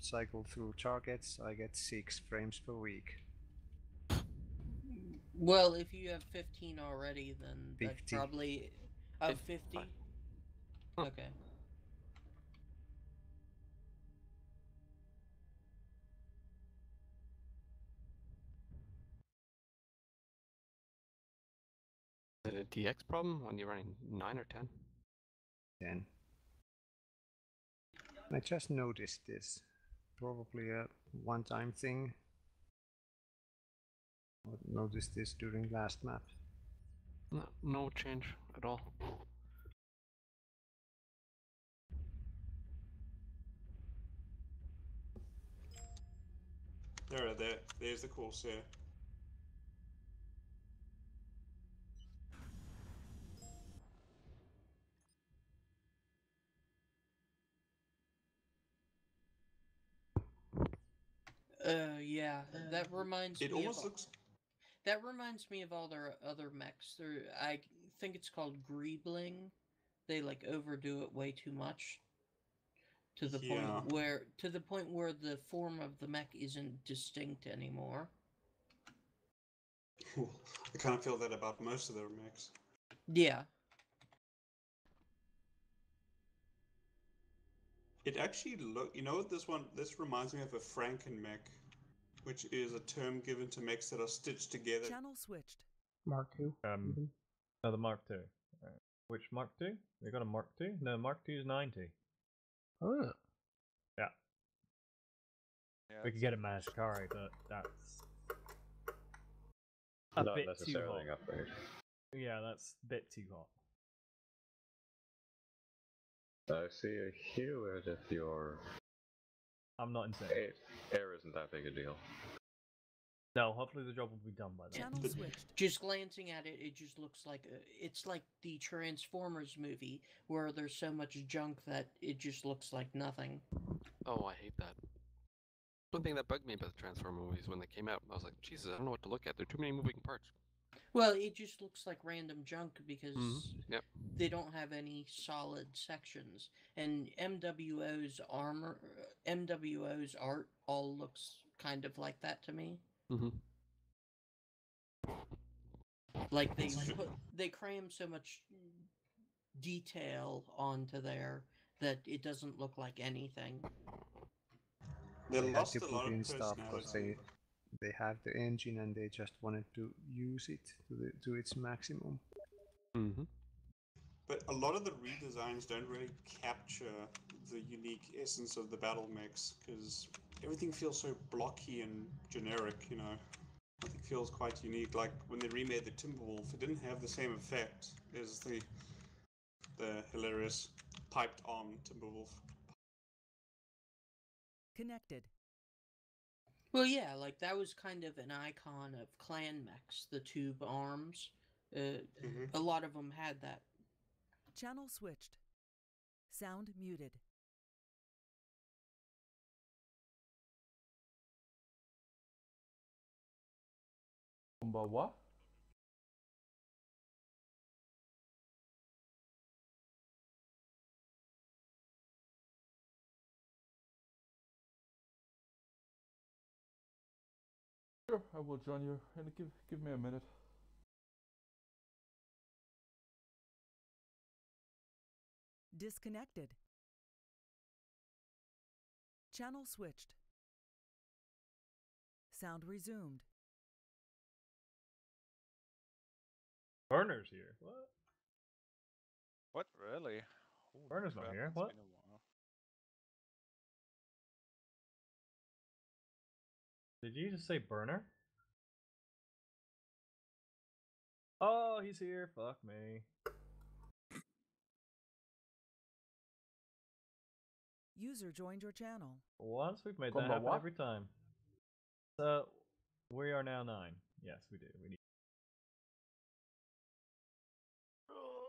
cycle through targets I get 6 frames per week. Well, if you have 15 already, then 50. that's probably... 50? Okay. Is it a DX problem when you're running 9 or 10? 10. I just noticed this. Probably a one-time thing. I noticed this during last map. No change at all. There's the Corsair. Yeah, that reminds It me almost of... looks... That reminds me of all their other mechs. I think it's called Greebling. They like overdo it way too much. To the point where the form of the mech isn't distinct anymore. I kind of feel that about most of their mechs. Yeah. It actually you know what this reminds me of a Franken-mech, which is a term given to mechs that are stitched together. Channel switched. Mark II. No, the Mark II. Right. Which Mark II? We got a Mark II? No, Mark II is 90. Oh. Yeah. Yeah, We could get a Mechwarrior, but that's a Not bit too necessarily an hot. upgrade. Yeah, that's a bit too hot. I see here if your I'm not insane. Air isn't that big a deal. No, hopefully the job will be done by then. Channel switched. Just glancing at it, it just looks like it's like the Transformers movie where there's so much junk that it just looks like nothing. Oh, I hate that. One thing that bugged me about the Transformer movies when they came out, I was like, Jesus, I don't know what to look at. There are too many moving parts. Well, it just looks like random junk because Yep. they don't have any solid sections, and MWO's art all looks kind of like that to me. Like they cram so much detail onto there that it doesn't look like anything. They had lost to a lot put of in stuff because personality. they have the engine and they just wanted to use it to its maximum. But a lot of the redesigns don't really capture the unique essence of the battle mechs because everything feels so blocky and generic, you know. Nothing feels quite unique. Like when they remade the Timberwolf, it didn't have the same effect as the hilarious piped arm Timberwolf. Connected. Well, yeah, like that was kind of an icon of clan mechs, the tube arms. A lot of them had that. Channel switched. Sound muted. What? Sure, I will join you. And give me a minute. Disconnected. Channel switched. Sound resumed. Burner's here. What? What, really? Burner's not here. What? Been a while. Did you just say Burner? Oh, he's here. Fuck me. User joined your channel. Once we've made that happen every time. So we are now 9. Yes, we do. We need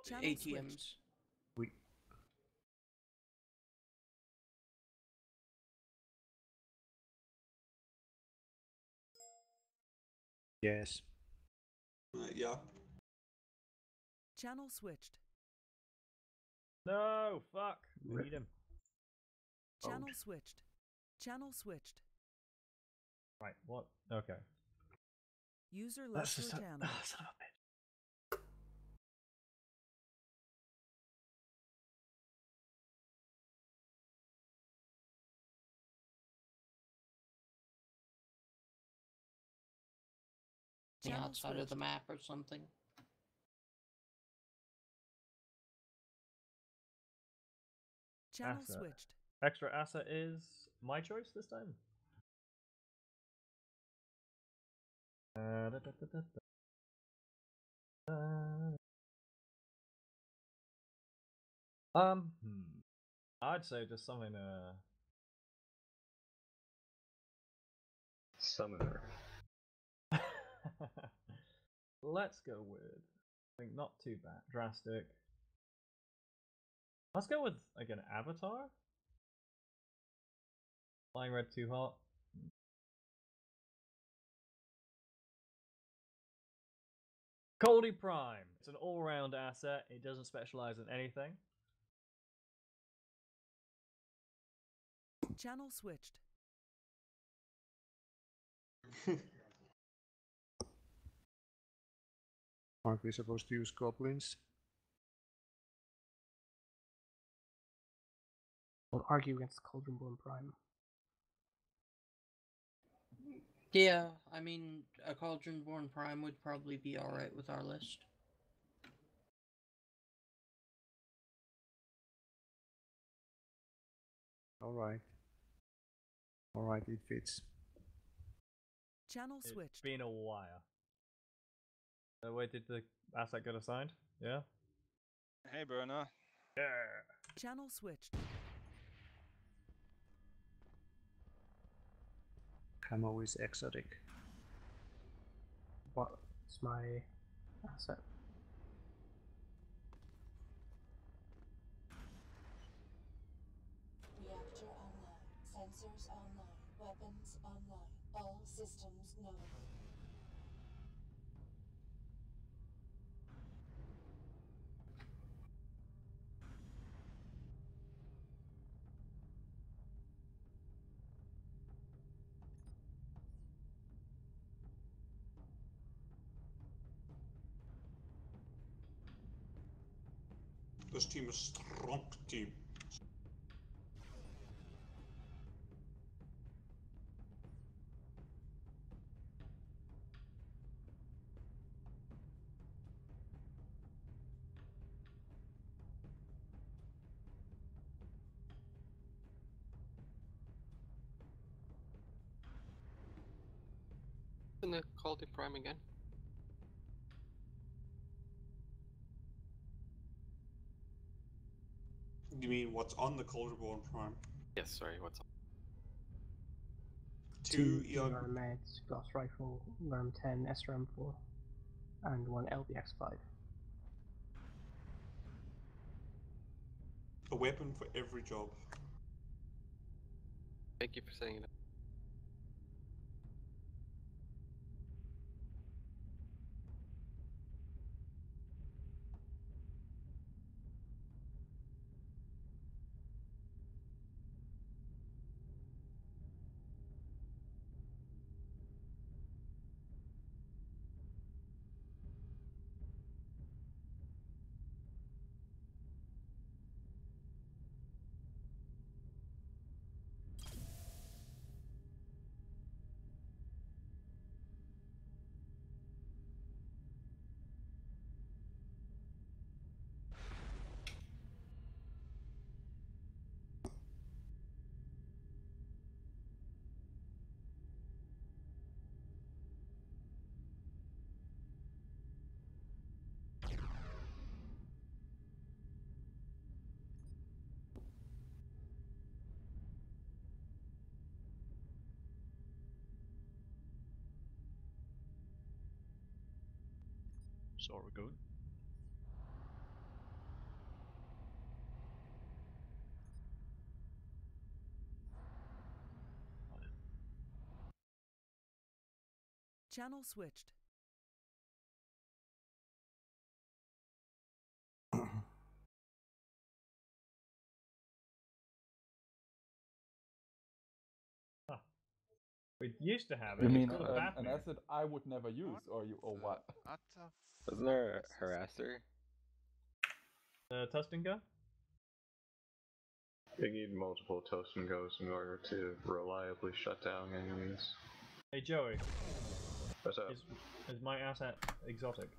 Channel ATMs. Yes. Yeah. Channel switched. No, fuck. We need him. Channel switched. Channel switched. Right, what? Okay. User left your channel. Son of a bitch. The outside of the map or something. Channel Asset. switched. Extra asset is my choice this time. I'd say just something Summoner. Let's go with something not too bad. Drastic. Let's go with again Avatar. Flying red too hot. Coldy Prime. It's an all-round asset. It doesn't specialize in anything. Channel switched. Aren't we supposed to use goblins? I'll argue against Cauldronborn Prime. Yeah, I mean, a Cauldronborn Prime would probably be alright with our list. Alright. Alright, it fits. Channel It's switched. been a while. Wait, did the asset get assigned? Yeah? Hey, Burner. Yeah. Channel switched. Camo is exotic. What's my asset? Reactor online. Sensors online. Weapons online. All systems known. This team is strong team. Isn't it called the Prime again? You mean what's on the Cauldronborn Prime? Yes, sorry, what's on? 2 ER meds, Glass Rifle, RAM 10, SRM 4, and 1 LBX 5. A weapon for every job. Thank you for saying that. So are we going? Channel switched. We used to have it. You It's mean called a an Fafnir. asset I would never use, or what? Isn't there a harasser? Tustinga? You need multiple toast and goes in order to reliably shut down enemies. Hey Joey. What's up? Is my asset exotic?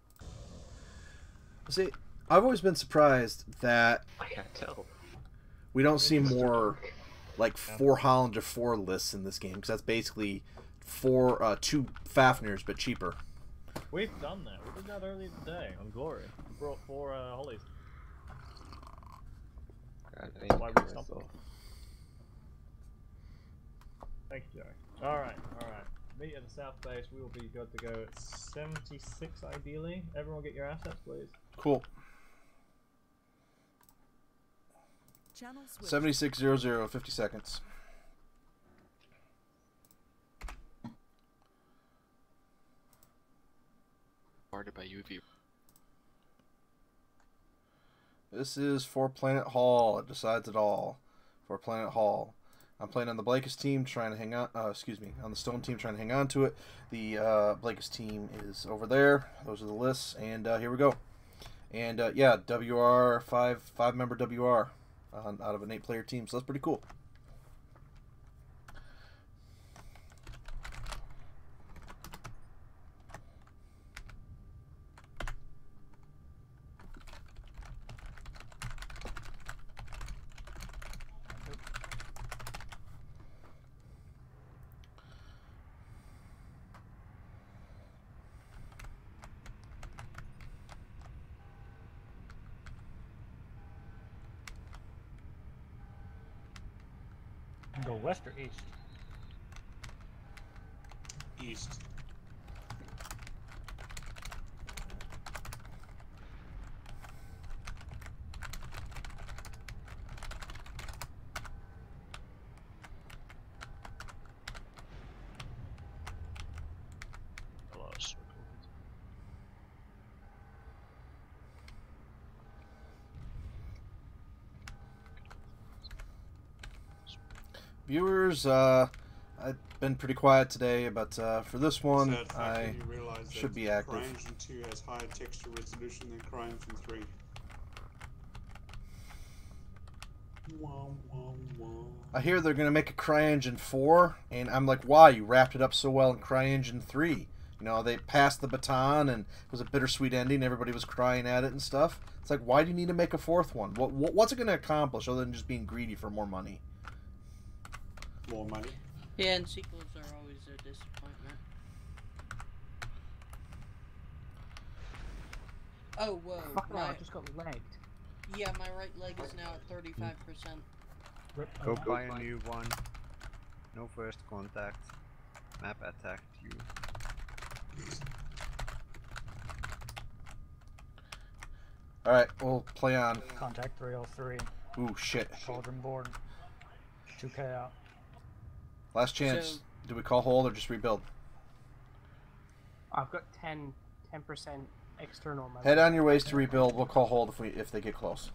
See, I've always been surprised that I can't tell. we don't see more like 4 Hollander 4 lists in this game, because that's basically 2 Fafnirs but cheaper. We've done that. We did that earlier today on Glory. We brought 4 Hollies. God, Why we stopped them. Thank you, Joey. Alright. Meet at the south base. We will be good to go at 76 ideally. Everyone get your assets, please. Cool. Channel switch. 7600, 50 seconds. Guarded by UV. This is for Planet Hall. It decides it all. For Planet Hall. I'm playing on the Blakist team, trying to hang on. On the Stone team, trying to hang on to it. The Blakist team is over there. Those are the lists, and here we go. And yeah, WR 5 member WR out of an 8-player team, so that's pretty cool. Go west or east? East. Viewers, I've been pretty quiet today, but for this one, I should be active. CryEngine 2 has higher texture resolution than CryEngine 3. I hear they're going to make a CryEngine 4, and I'm like, why? You wrapped it up so well in CryEngine 3. You know, they passed the baton, and it was a bittersweet ending. Everybody was crying at it and stuff. It's like, why do you need to make a fourth one? What's it going to accomplish other than just being greedy for more money? More money? Yeah, and sequels are always a disappointment. Oh, whoa. Fuck no, I just got legged. Yeah, my right leg is now at 35%. Go buy a new one. No first contact. Map attacked you. Alright, we'll play on. Contact 303. Ooh, shit. Cauldron board. 2K out. Last chance. Do we call hold or just rebuild? I've got 10% external. Head on your ways to rebuild. We'll call hold if they get close.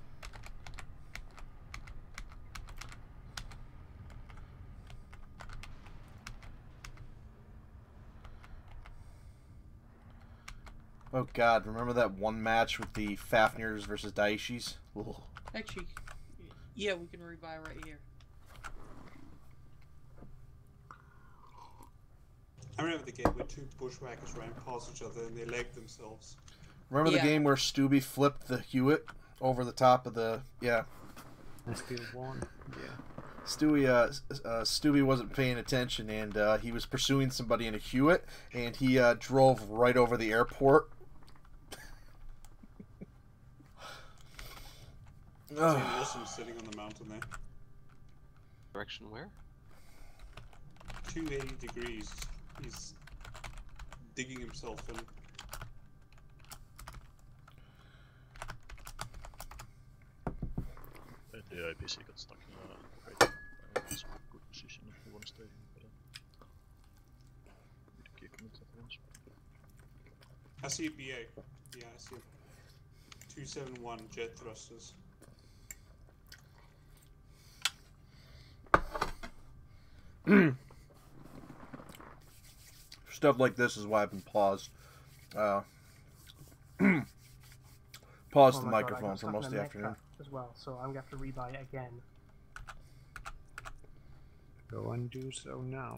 Oh god, remember that one match with the Fafnirs versus Daishis? Ooh. Actually, yeah, we can rebuy right here. I remember the game where two bushwhackers ran past each other and they legged themselves. Remember the game where Stubby flipped the Hewitt over the top of the... Yeah. I still won. Yeah. Stewie wasn't paying attention, and he was pursuing somebody in a Hewitt, and he drove right over the airport. Wilson sitting on the mountain there. Direction where? 280 degrees. He's digging himself in. The IPC got stuck in a great good position if you want to stay here, but need to kick him at once. I see a BA. Yeah, I see a 271 jet thrusters. Stuff like this is why I've been paused. Paused the microphone for most of the afternoon. As well, so I'm gonna have to rebuy it again. Go and do so now.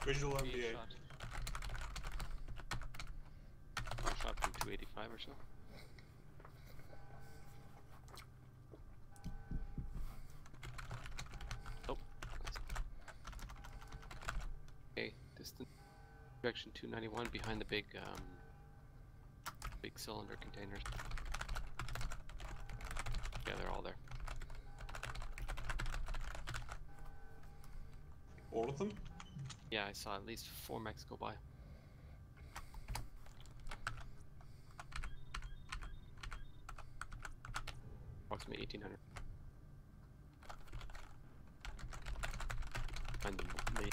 Visual MBA. One shot from 285 or so. Oh. Okay, distant direction 291 behind the big cylinder containers. Yeah, they're all there. All of them? Yeah, I saw at least 4 mechs go by. Approximately 1,800. And they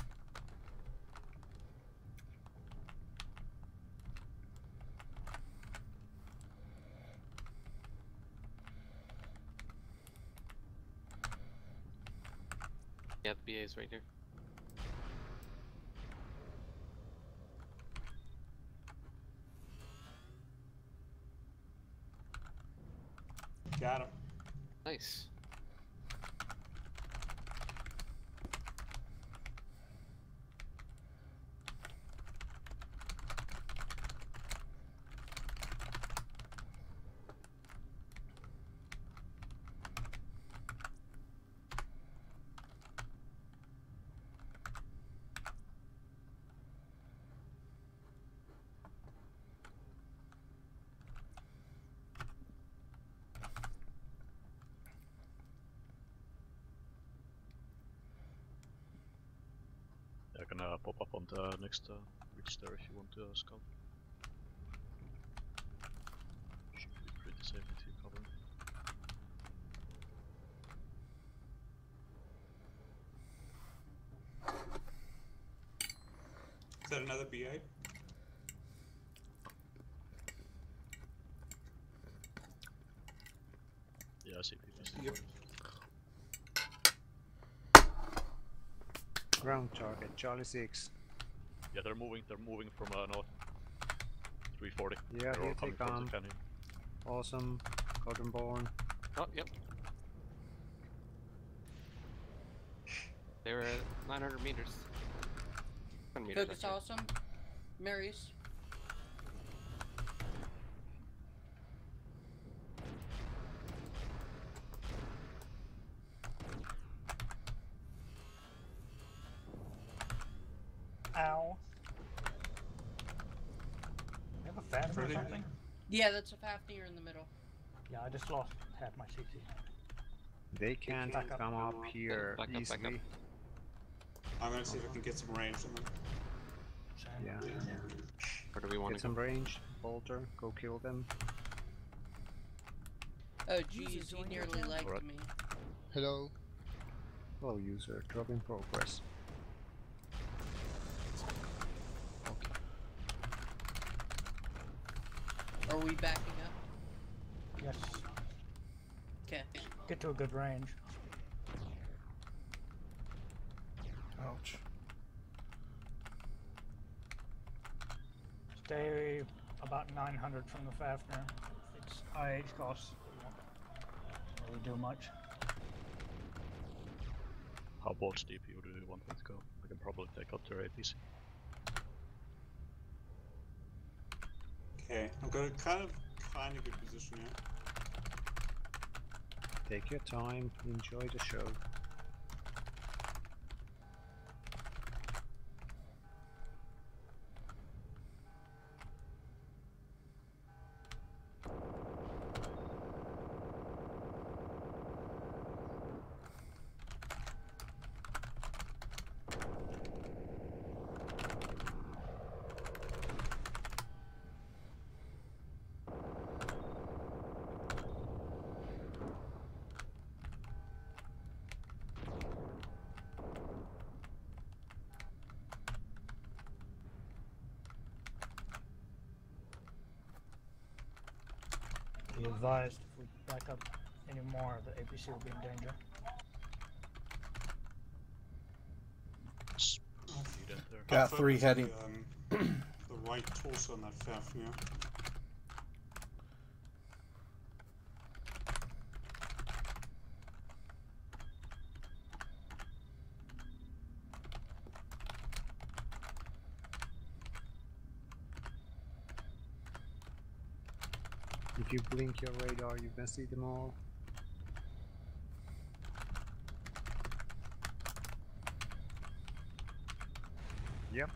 yeah, the BA is right here. Got him. Nice. I can pop up on the next bridge there if you want to scout. Should be pretty safe with you covering. Is that another BA? Yeah, I see people still. Yep. Ground target, Charlie 6. Yeah, they're moving from north. 340. Yeah, they're all here coming they from come. the canyon. Awesome. Cottonborn. Oh, yep. They were at 900 meters. 100 meters, Focus actually. awesome. Marius. Ow. You have a Fafnir or something? Yeah, that's a Fafnir in the middle. Yeah, I just lost half my CC. They can't Back up. come up here Back up, easily. back up. I'm gonna see if I can get some range on them. Yeah. Where do we want Get to some go? range. Bolter, go kill them. Oh jeez, he nearly legged Alright. me. Hello. Hello user, drop in progress. Are we backing up? Yes. Okay. Get to a good range. Ouch. Stay about 900 from the Fafnir. Its IH costs won't really do much. How balls deep you do you want me to go? I can probably take out their APC. Okay, I've got a kind of good position here. Take your time, enjoy the show. Be advised, if we back up any more, the APC will be in danger. Got 3 heading. The right torso on that Fafnir. If you blink your radar, you can see them all. Yep.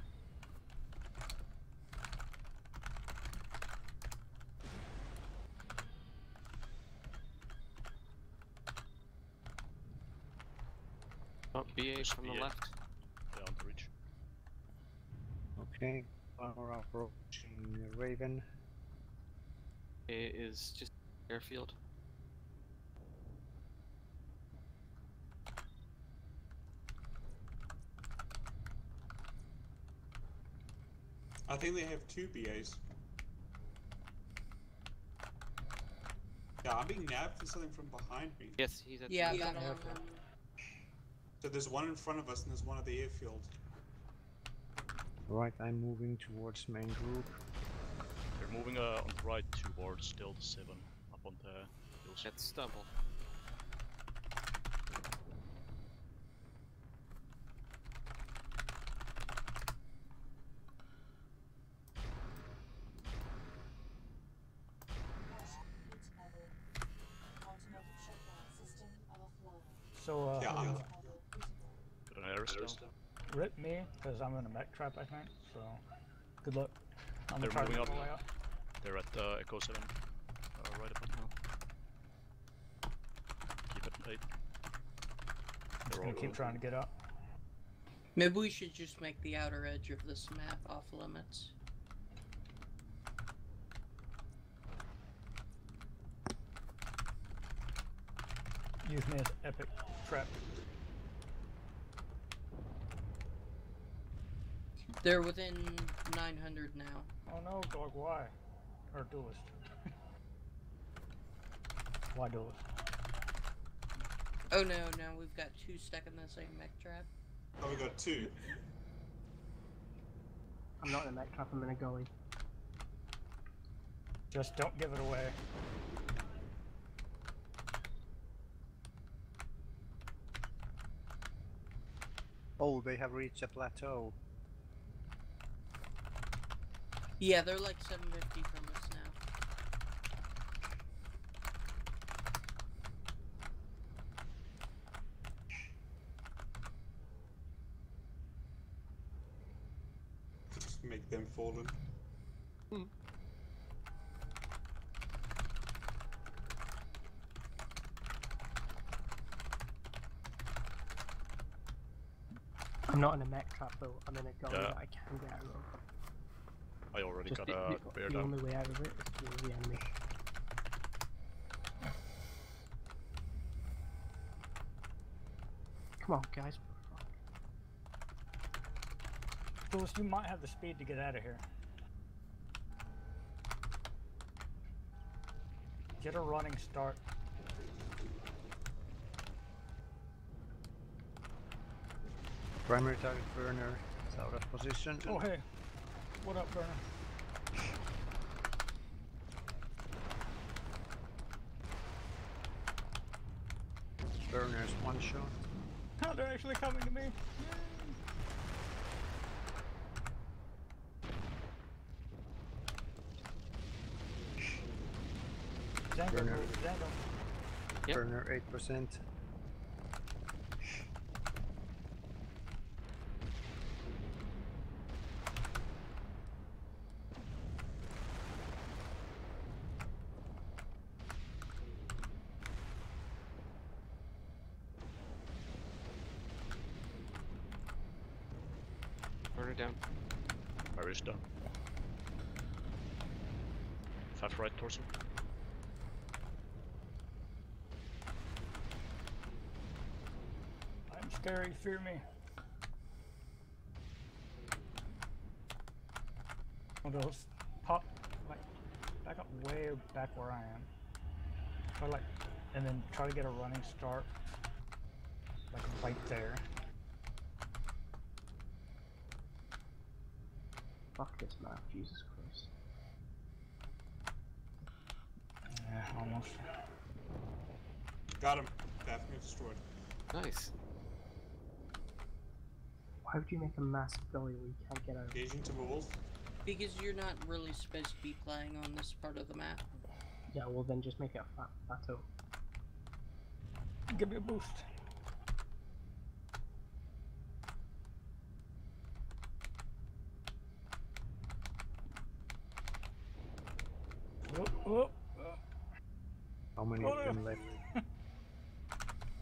Oh, BA from the left. Yeah, on the ridge. Okay, power approaching Raven. It is just airfield. I think they have 2 BAs. Yeah, I'm being nabbed for something from behind me. Yes, he's at Yeah, the that airfield. So there's one in front of us and there's one at the airfield. Right, I'm moving towards main group. They're moving on the right towards Delta 7, up on the hills. That's stubble. So, yeah, I'm... Got an aerostone. rip me, because I'm in a mech trap, I think, so good luck. I'm They're gonna try moving to up. make my way up. They're at Echo 7, right up on hill. Keep it tight. I'm just gonna keep trying to get up. Maybe we should just make the outer edge of this map off limits. Use me as epic trap. They're within 900 now. Oh no, dog, why? Or duelist. Why duelist? Oh no, now we've got 2 stuck in the same mech trap. Oh, we got 2. I'm not in a mech trap, I'm in a gully. Just don't give it away. Oh, they have reached a plateau. Yeah, they're like 750 from us now. Just make them fallen. I'm not in a mech trap though, I'm in a gully Yeah. that I can get out of. I already Just got the, a bear the down. only way out of it is through the enemy. Come on, guys. Duelist, you might have the speed to get out of here. Get a running start. Primary target burner is out of position. Oh hey, what up, Burner? Burner's one shot. Oh, they're actually coming to me. Zango, Burner. Zango. Yep. Burner 8%. Burner down. Where is down? Fat right torso. I'm scary, fear me. Oh, those pop, like, back up way back where I am. Or like, and then try to get a running start, like right there. Fuck this map, Jesus Christ. Yeah, almost. Got him. Daphne destroyed. Nice. Why would you make a massive gully where you can't get out? Engaging Timberwolves. Because you're not really supposed to be playing on this part of the map. Yeah, well then just make it a flat plateau. Give me a boost. Oh, oh, oh. How many Oh, of them no. left?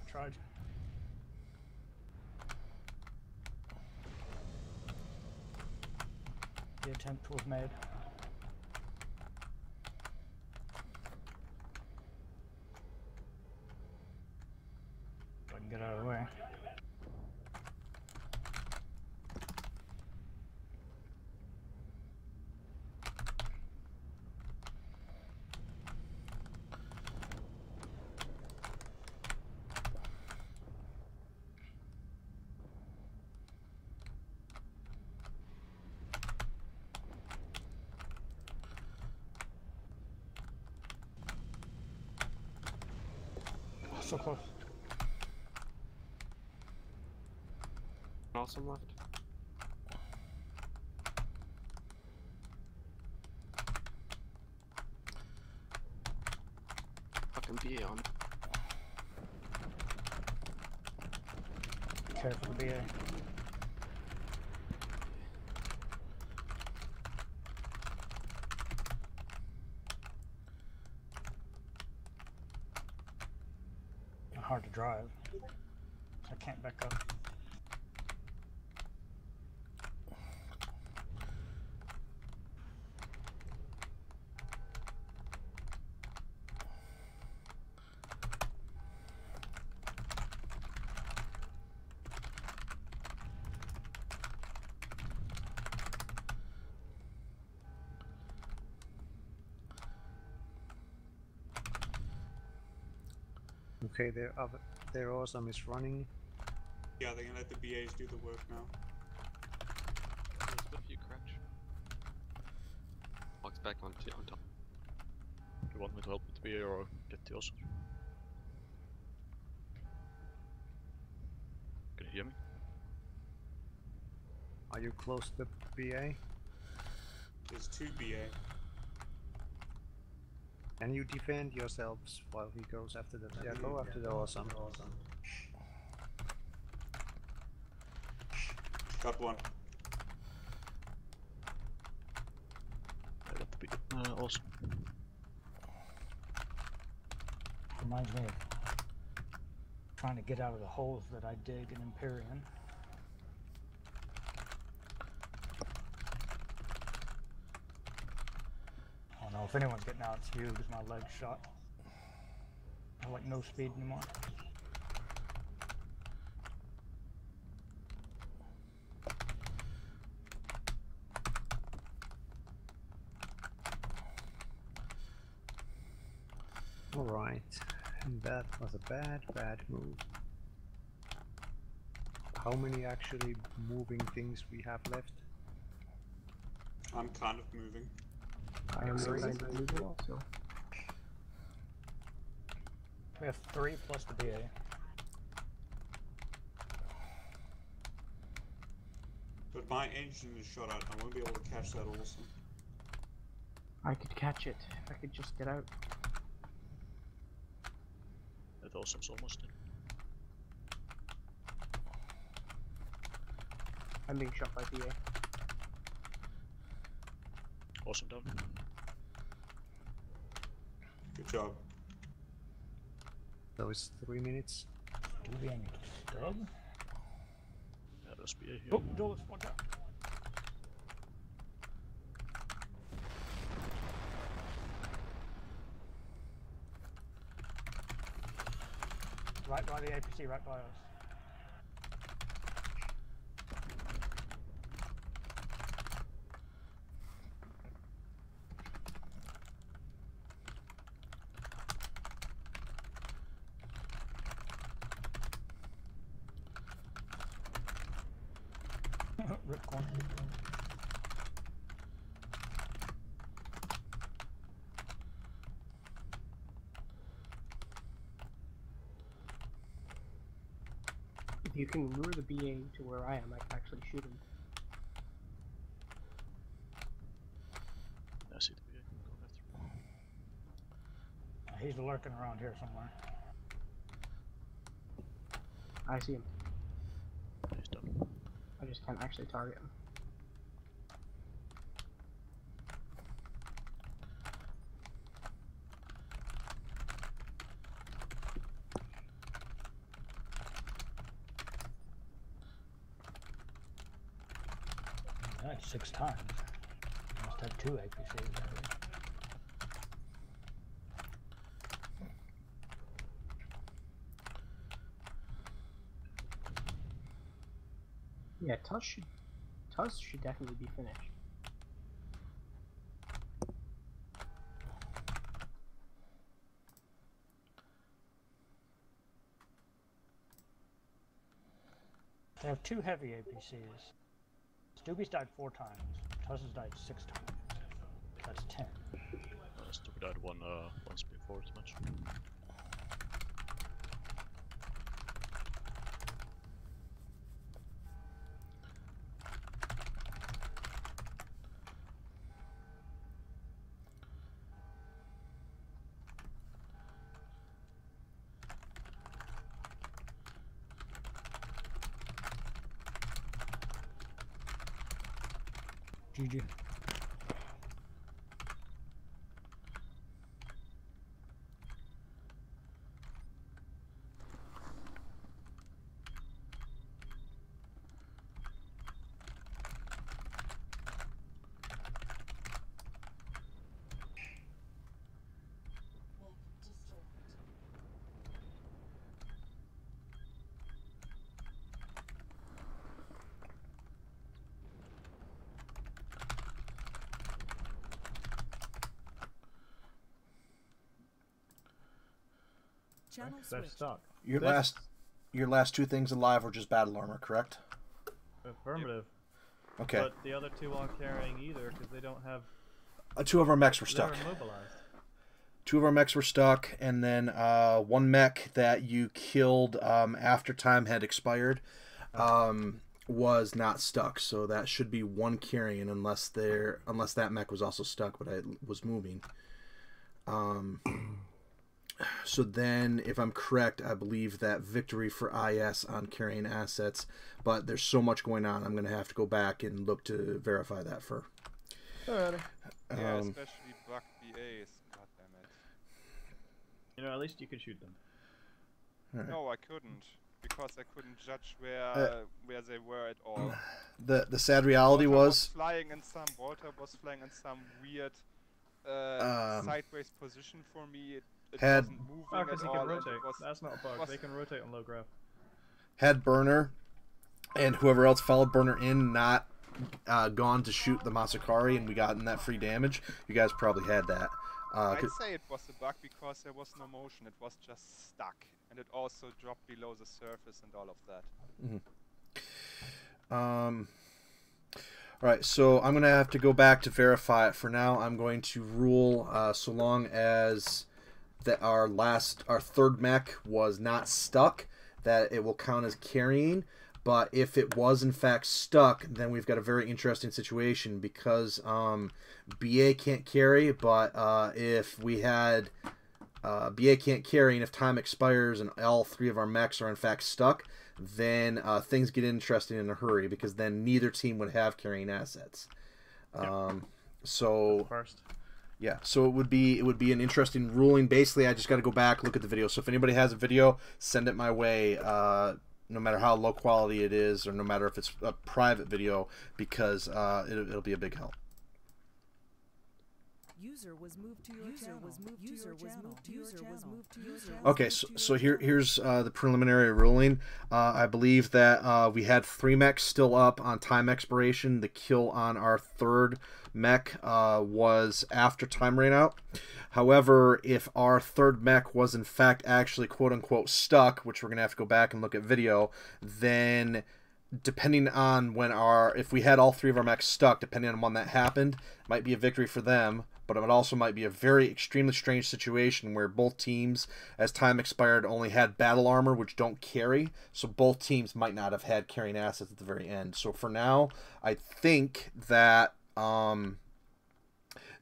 Tried. attempt was made. Go ahead and get out of the way. So close. Awesome left. Fucking BA on. Careful, the BA. Hard to drive. I can't back up. Okay, their awesome is running. Yeah, they're gonna let the BAs do the work now. There's a few crash. Walks back on top. You want me to help with the BA or get the awesome? Can you hear me? Are you close to the BA? There's 2 BA. Can you defend yourselves while he goes after the... Yeah, go after the awesome. Got one. I got the BA. Awesome. Reminds me of trying to get out of the holes that I dig in Empyrean. I don't know if anyone's getting out, it's you because my leg's shot. I have like no speed anymore. Alright, that was a bad move. How many actually moving things we have left? I'm kind of moving. I am moving also. We have 3 plus the BA. But my engine is shot out. I won't be able to catch that awesome. I could catch it if I could just get out. That awesome's almost in. I'm being shot by BA. Awesome down. Good job. So it's 3 minutes. Do we have any stub? Yeah, there's BA here. Oh, Joel, watch out. Right by the APC, right by us. Rip corner. If you can lure the BA to where I am, I can actually shoot him. I see the BA. Go after him. He's lurking around here somewhere. I see him. He's done. I just can't actually target him. That's 6 times. Have 2 APCs maybe. Yeah, Tuz should definitely be finished. They have 2 heavy APCs. Stubby's died 4 times. Tuz has died 6 times. That's 10. Stupid died once before this match. GG. Channel They're switch. stuck. Your This- last 2 things alive were just battle armor, correct? Affirmative. Okay. But the other 2 aren't carrying either because they don't have. 2 of our mechs were stuck. They're immobilized. 2 of our mechs were stuck, and then 1 mech that you killed after time had expired was not stuck. So that should be 1 carrying unless that mech was also stuck, but it was moving. So then, if I'm correct, I believe that victory for IS on carrying assets, but there's so much going on, I'm going to have to go back and look to verify that for. Yeah, especially bug BAs, goddammit. You know, at least you could shoot them. Right. No, I couldn't, because I couldn't judge where they were at all. The sad reality Walter was Walter was flying in some weird sideways position for me. It had wasn't moving Oh, because at he all. can and it rotate. was- That's not a bug. was- They can rotate on low graph. had Burner and whoever else followed Burner in not gone to shoot the Masakari, and we gotten that free damage, you guys probably had that. I'd say it was a bug because there was no motion. It was just stuck, and it also dropped below the surface and all of that. Alright, so I'm going to have to go back to verify it. For now, I'm going to rule so long as that our 3rd mech was not stuck, that it will count as carrying. But if it was in fact stuck, then we've got a very interesting situation, because BA can't carry, but if we had BA can't carry, and if time expires and all 3 of our mechs are in fact stuck, then things get interesting in a hurry, because then neither team would have carrying assets. So first. Yeah, so it would be an interesting ruling. Basically, I just got to go back, look at the video. So if anybody has a video, send it my way, no matter how low quality it is, or no matter if it's a private video, because it'll be a big help. User was moved to your channel. User was moved to your channel. Okay, so here's the preliminary ruling. I believe that we had 3 mechs still up on time expiration. The kill on our 3rd mech was after time ran out. However, if our 3rd mech was in fact actually quote-unquote stuck, which we're going to have to go back and look at video, then depending on if we had all 3 of our mechs stuck, depending on when that happened, might be a victory for them. But it also might be a very extremely strange situation where both teams, as time expired, only had battle armor, which don't carry. So both teams might not have had carrying assets at the very end. So for now, I think that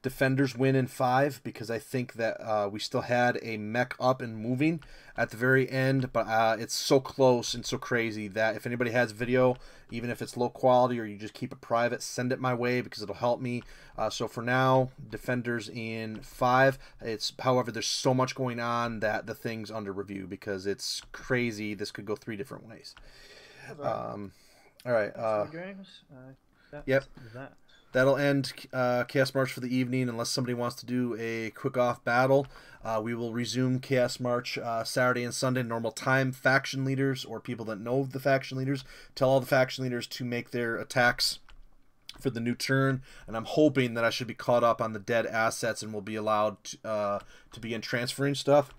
defenders win in 5, because I think that we still had a mech up and moving at the very end, but it's so close and so crazy that if anybody has video, even if it's low quality or you just keep it private, send it my way, because it'll help me. So for now, defenders in 5. However, there's so much going on that the thing's under review, because it's crazy. This could go 3 different ways. All right. Games. Yep. That. that'll end Chaos March for the evening, unless somebody wants to do a quick off battle. We will resume Chaos March Saturday and Sunday, normal time. Faction leaders or people that know the faction leaders, tell all the faction leaders to make their attacks for the new turn, and I'm hoping that I should be caught up on the dead assets and will be allowed to begin transferring stuff.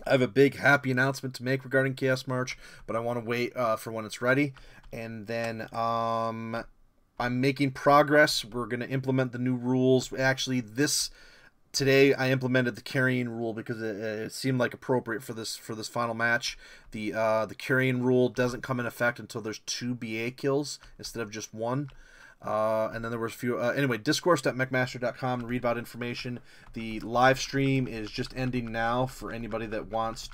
I have a big happy announcement to make regarding Chaos March, but I want to wait for when it's ready. And then I'm making progress. We're going to implement the new rules. Actually, today I implemented the carrying rule because it seemed like appropriate for this final match. The carrying rule doesn't come in effect until there's 2 BA kills instead of just 1. And then there was a few. Anyway, discourse.mechmaster.com to read about information. The live stream is just ending now for anybody that wants